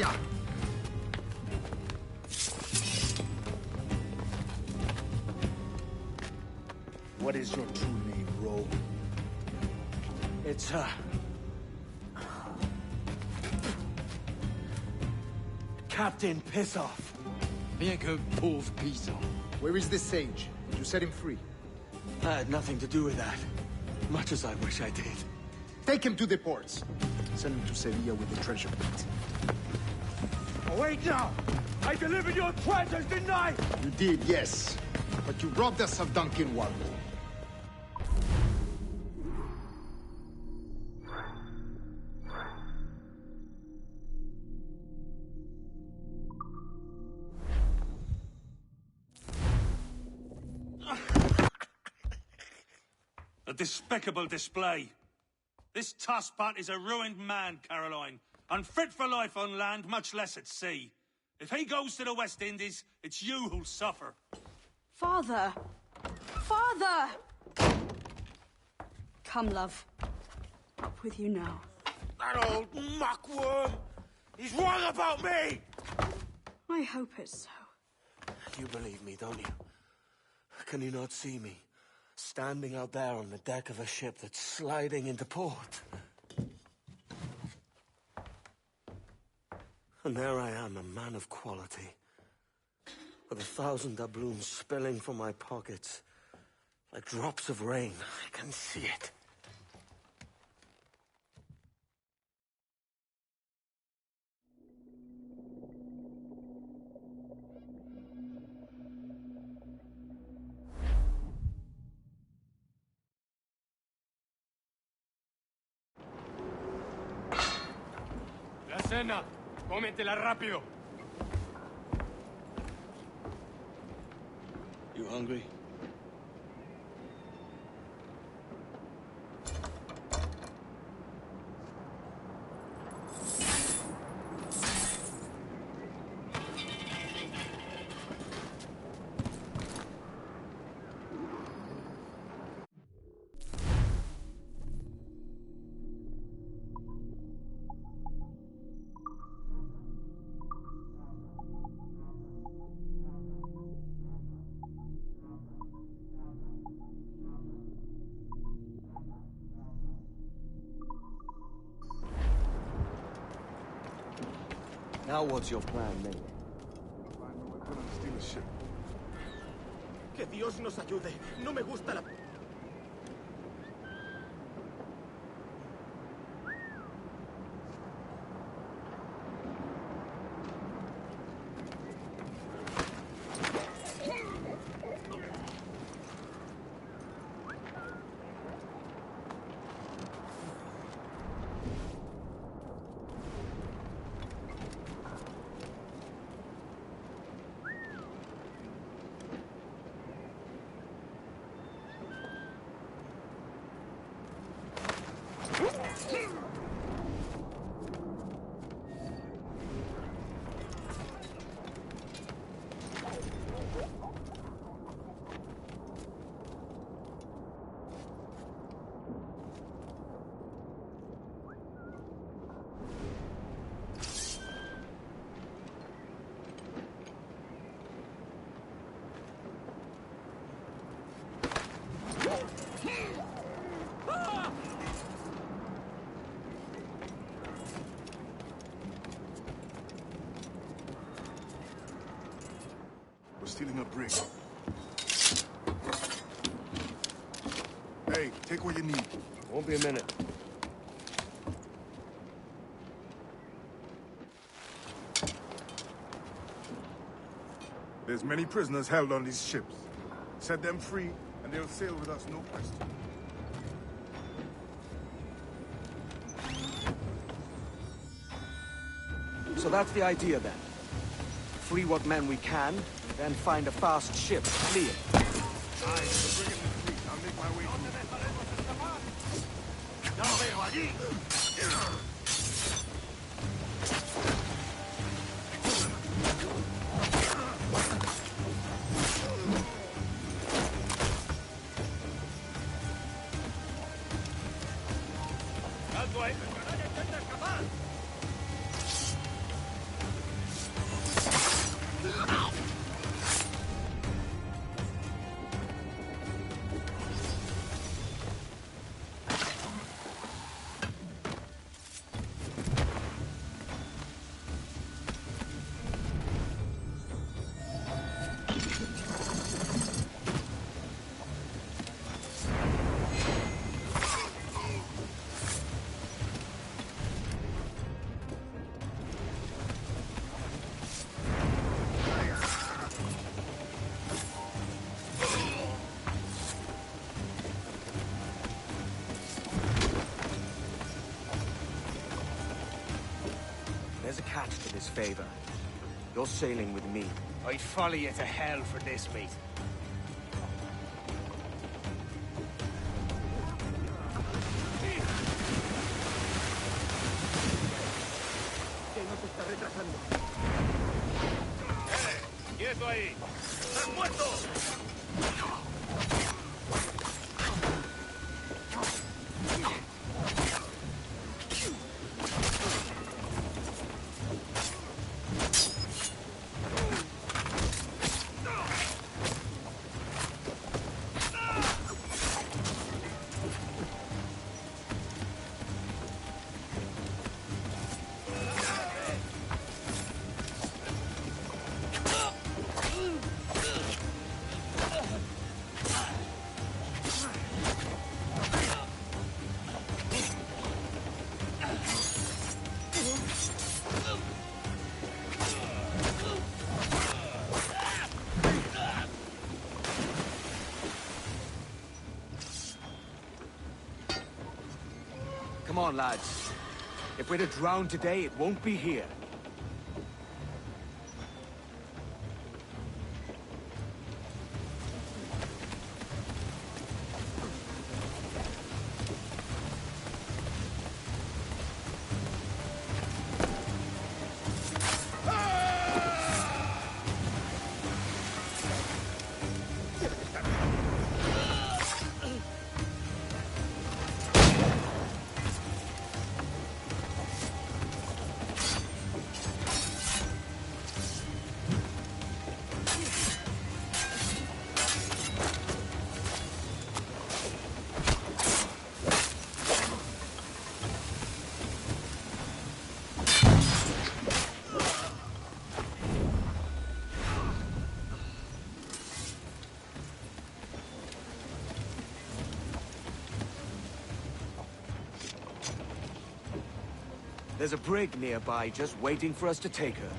Sevilla! What is your true name, rogue? It's, Captain Piss Off. Bien que pauvre paysan. Where is the sage? Did you set him free? I had nothing to do with that. Much as I wish I did. Take him to the ports. Send him to Sevilla with the treasure plate. Oh, wait now! I delivered your treasures, didn't I? You did, yes. But you robbed us of Duncan Waldo. A despicable display. This tosspot is a ruined man, Caroline. Unfit for life on land, much less at sea. If he goes to the West Indies, it's you who'll suffer. Father! Father! Come, love. Up with you now. That old muckworm! He's wrong about me! I hope it's so. You believe me, don't you? Can you not see me? Standing out there on the deck of a ship that's sliding into port. And there I am, a man of quality. With 1,000 doubloons spilling from my pockets. Like drops of rain. I can see it. La cena. Cómetela rápido. You hungry? Now what's your plan, mate? Steal a ship. Que Dios nos ayude. No me gusta la... We're stealing a brig. Hey, take what you need. Won't be a minute. There's many prisoners held on these ships. Set them free, and they'll sail with us, no question. So that's the idea then. Free what men we can, then find a fast ship, clear. Aye, the brigand and fleet. I'll make my way through. ¡Ya lo veo allí! ¡Alto ahí! ¡Intenta escapar! much for this favor. You're sailing with me. I'd follow you to hell for this, mate. Que no te está retrasando. ¡Quieto ahí! ¡Estás muerto! Come on, lads. If we're to drown today, it won't be here. There's a brig nearby just waiting for us to take her.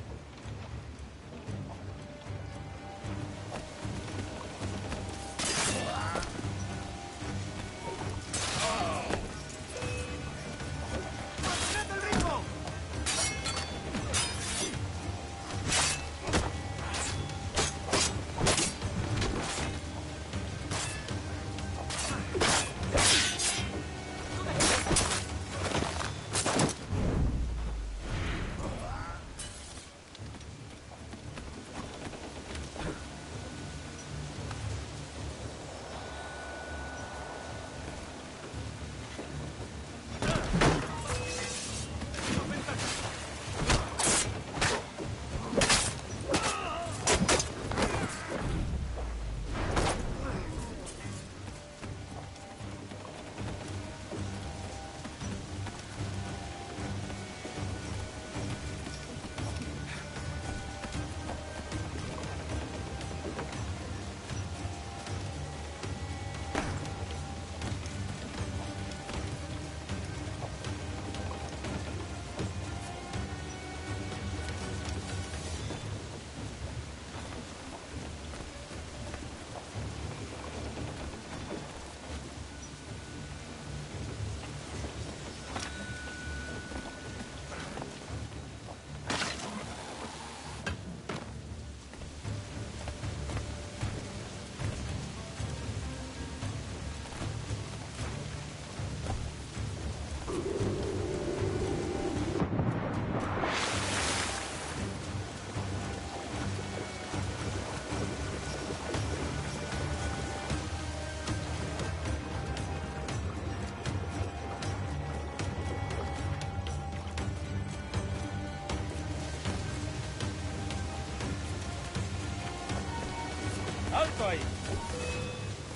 ¡Alto ahí!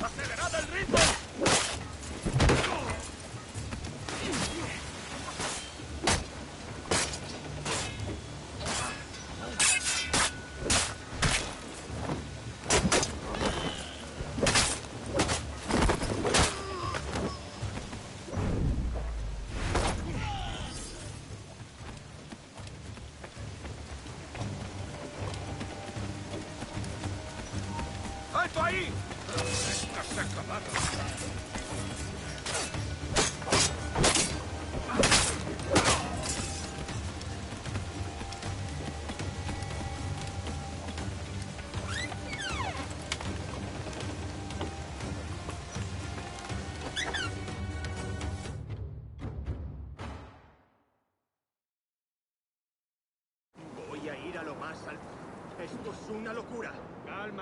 ¡Acelerad el ritmo! ¡Alto ahí! ¡Estás acabado!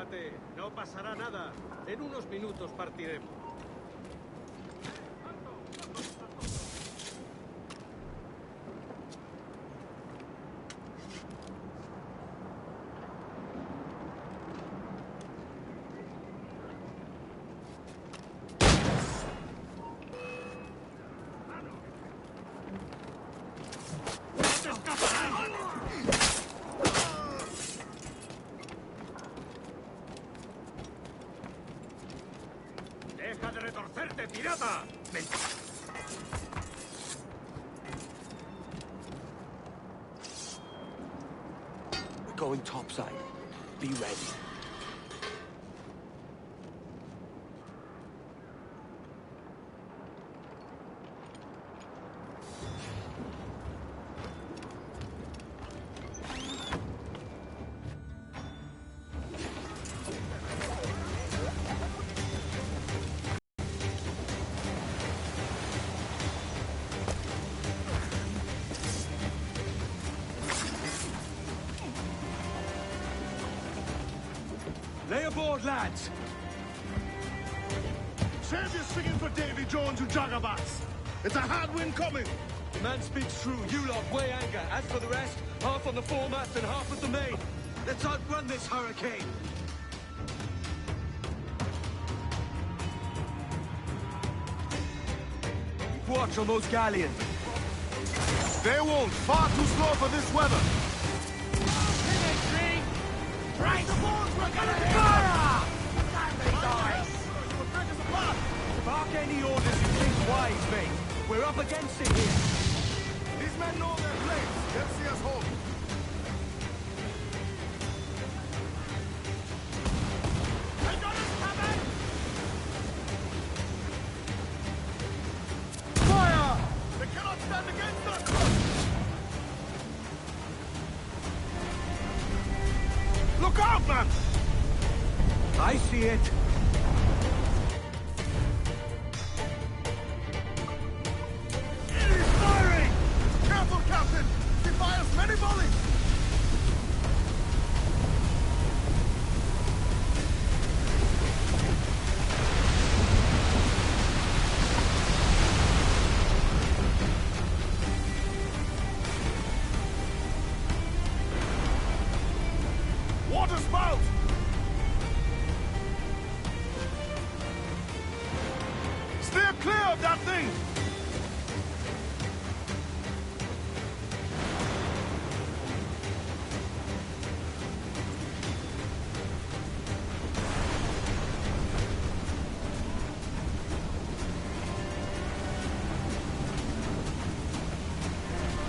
Cálmate, no pasará nada. En unos minutos partiremos. ¡Deja de retorcerte, pirata! We're going topside. Be ready. Lay aboard, lads! Save your singing for Davy Jones and Jagabats! It's a hard wind coming! The man speaks true. You lot weigh anchor. As for the rest, half on the foremast and half at the main. Let's outrun this hurricane! Keep watch on those galleons. They won't. Far too slow for this weather. Right! We're gonna Fire! Bark any orders you think wise, mate. We're up against it here. These men know their place. They'll see us home. They got us covered! Fire! They cannot stand against us! Look out, man! I see it. It is firing! Careful, Captain! He fires many volleys! Water spout! Steer clear of that thing!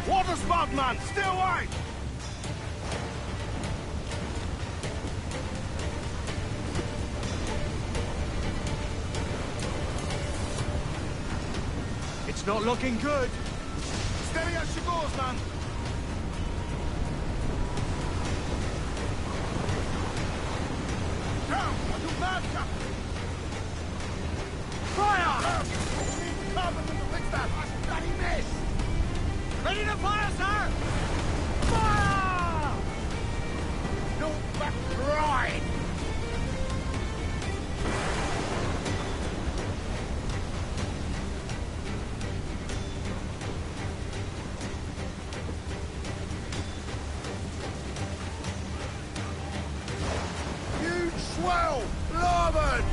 Water spout, man! Stay wide! It's not looking good. Steady as she goes, man! Down! Are you mad, Captain? Fire! We need carbon to fix that! Bloody miss! Ready to fire, sir! Fire! No back ride! Huge swell! Larboard!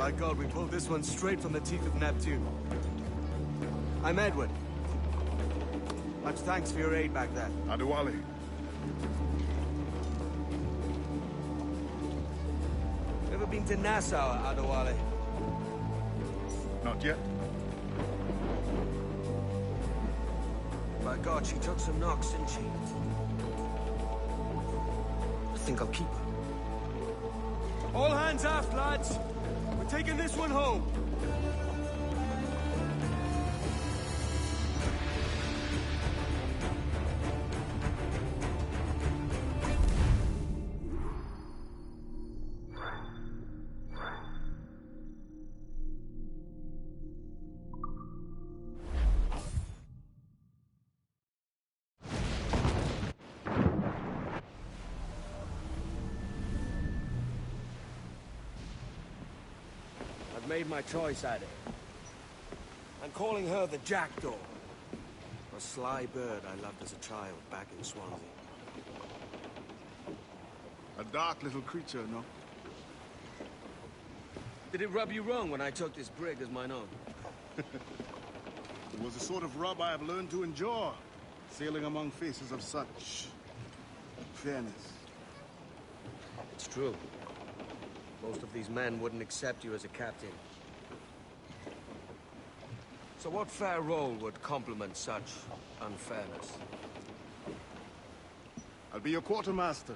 By God, we pulled this one straight from the teeth of Neptune. I'm Edward. Much thanks for your aid back there. Adewale. Ever been to Nassau, Adewale? Not yet. By God, she took some knocks, didn't she? I think I'll keep her. All hands aft, lads! We're taking this one home! Made my choice at it. I'm calling her the Jackdaw. A sly bird I loved as a child back in Swansea. A dark little creature, no? Did it rub you wrong when I took this brig as mine own? It was the sort of rub I have learned to endure, sailing among faces of such fairness. It's true. Most of these men wouldn't accept you as a captain. So what fair role would complement such unfairness? I'll be your quartermaster.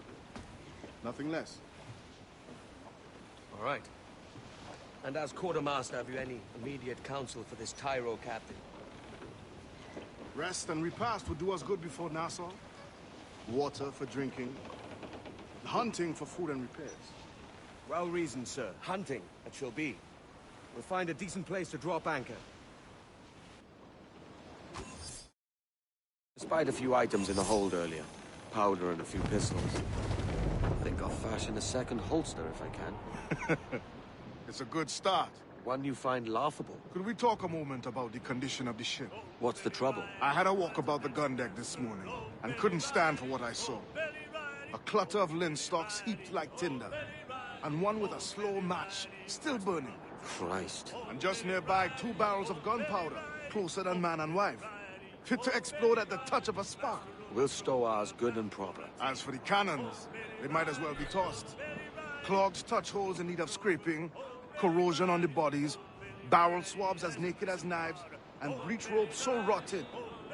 Nothing less. All right. And as quartermaster, have you any immediate counsel for this Tyro captain? Rest and repast would do us good before Nassau. Water for drinking. Hunting for food and repairs. Well reasoned, sir. Hunting, it shall be. We'll find a decent place to drop anchor. Despite a few items in the hold earlier, powder and a few pistols, I think I'll fashion a second holster if I can. It's a good start. One you find laughable. Could we talk a moment about the condition of the ship? What's the trouble? I had a walk about the gun deck this morning, and couldn't stand for what I saw. A clutter of linstocks heaped like tinder, and one with a slow match, still burning. Christ. And just nearby, 2 barrels of gunpowder, closer than man and wife. Fit to explode at the touch of a spark. We'll stow ours good and proper. As for the cannons, they might as well be tossed. Clogged touch holes in need of scraping, corrosion on the bodies, barrel swabs as naked as knives, and breech ropes so rotted,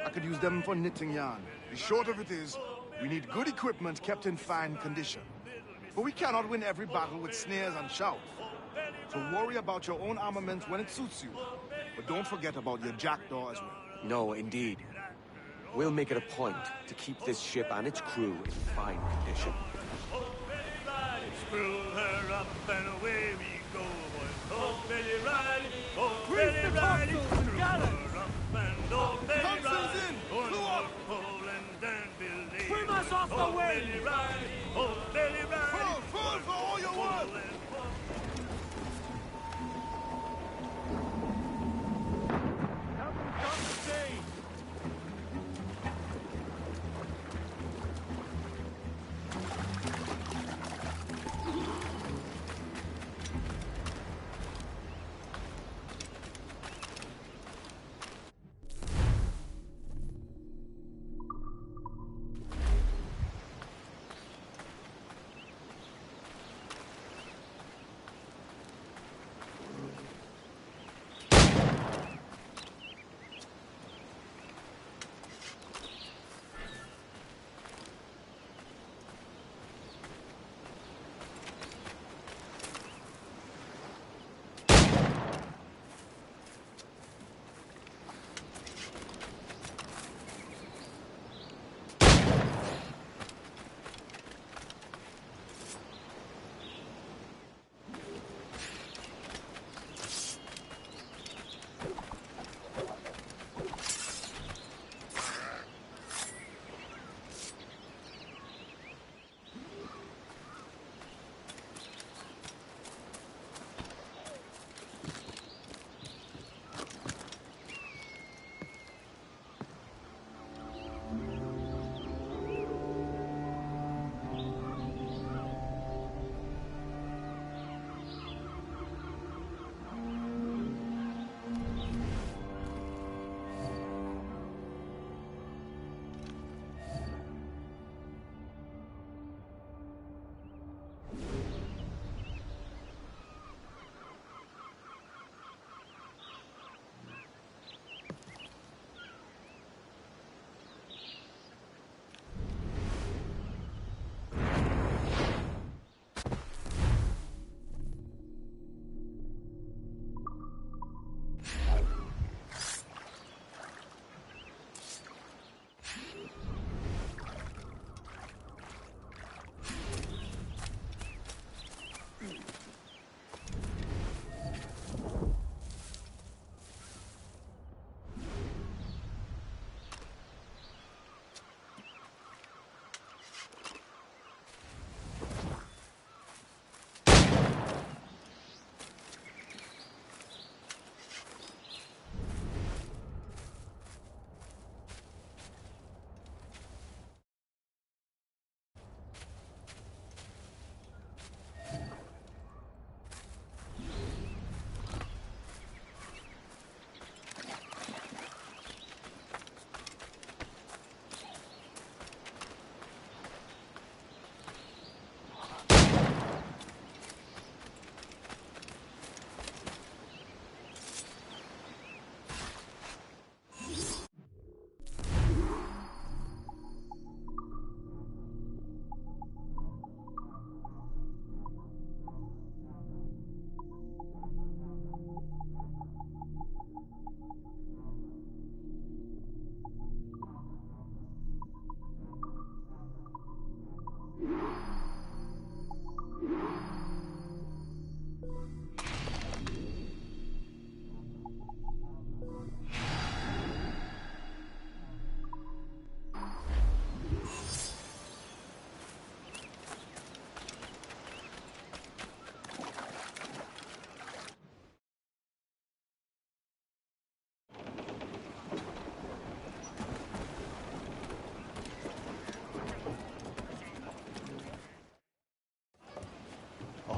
I could use them for knitting yarn. The short of it is, we need good equipment kept in fine condition. But we cannot win every battle with snares and shouts. So worry about your own armament when it suits you. But don't forget about your jackdaw as well. No, indeed. We'll make it a point to keep this ship and its crew in fine condition. Screw her up and away we go, boys. Oh, Billy Riley, oh, Billy Riley, screw her up and oh, Billy Riley, oh, North Pole and then Billy. Bring us off the way! Billy Riley, oh, Billy Riley. Full for all your work!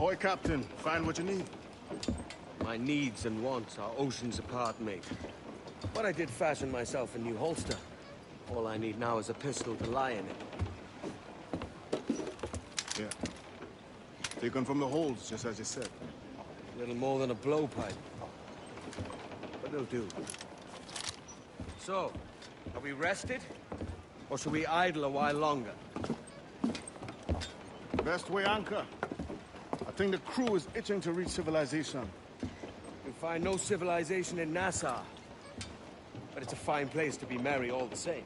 Ahoy, Captain. Find what you need. My needs and wants are oceans apart, mate. But I did fashion myself a new holster. All I need now is a pistol to lie in it. Yeah. Taken from the holds, just as you said. Little more than a blowpipe. But it'll do. So, are we rested? Or should we idle a while longer? Best way anchor. I think the crew is itching to reach civilization. You'll find no civilization in Nassau. But it's a fine place to be merry all the same.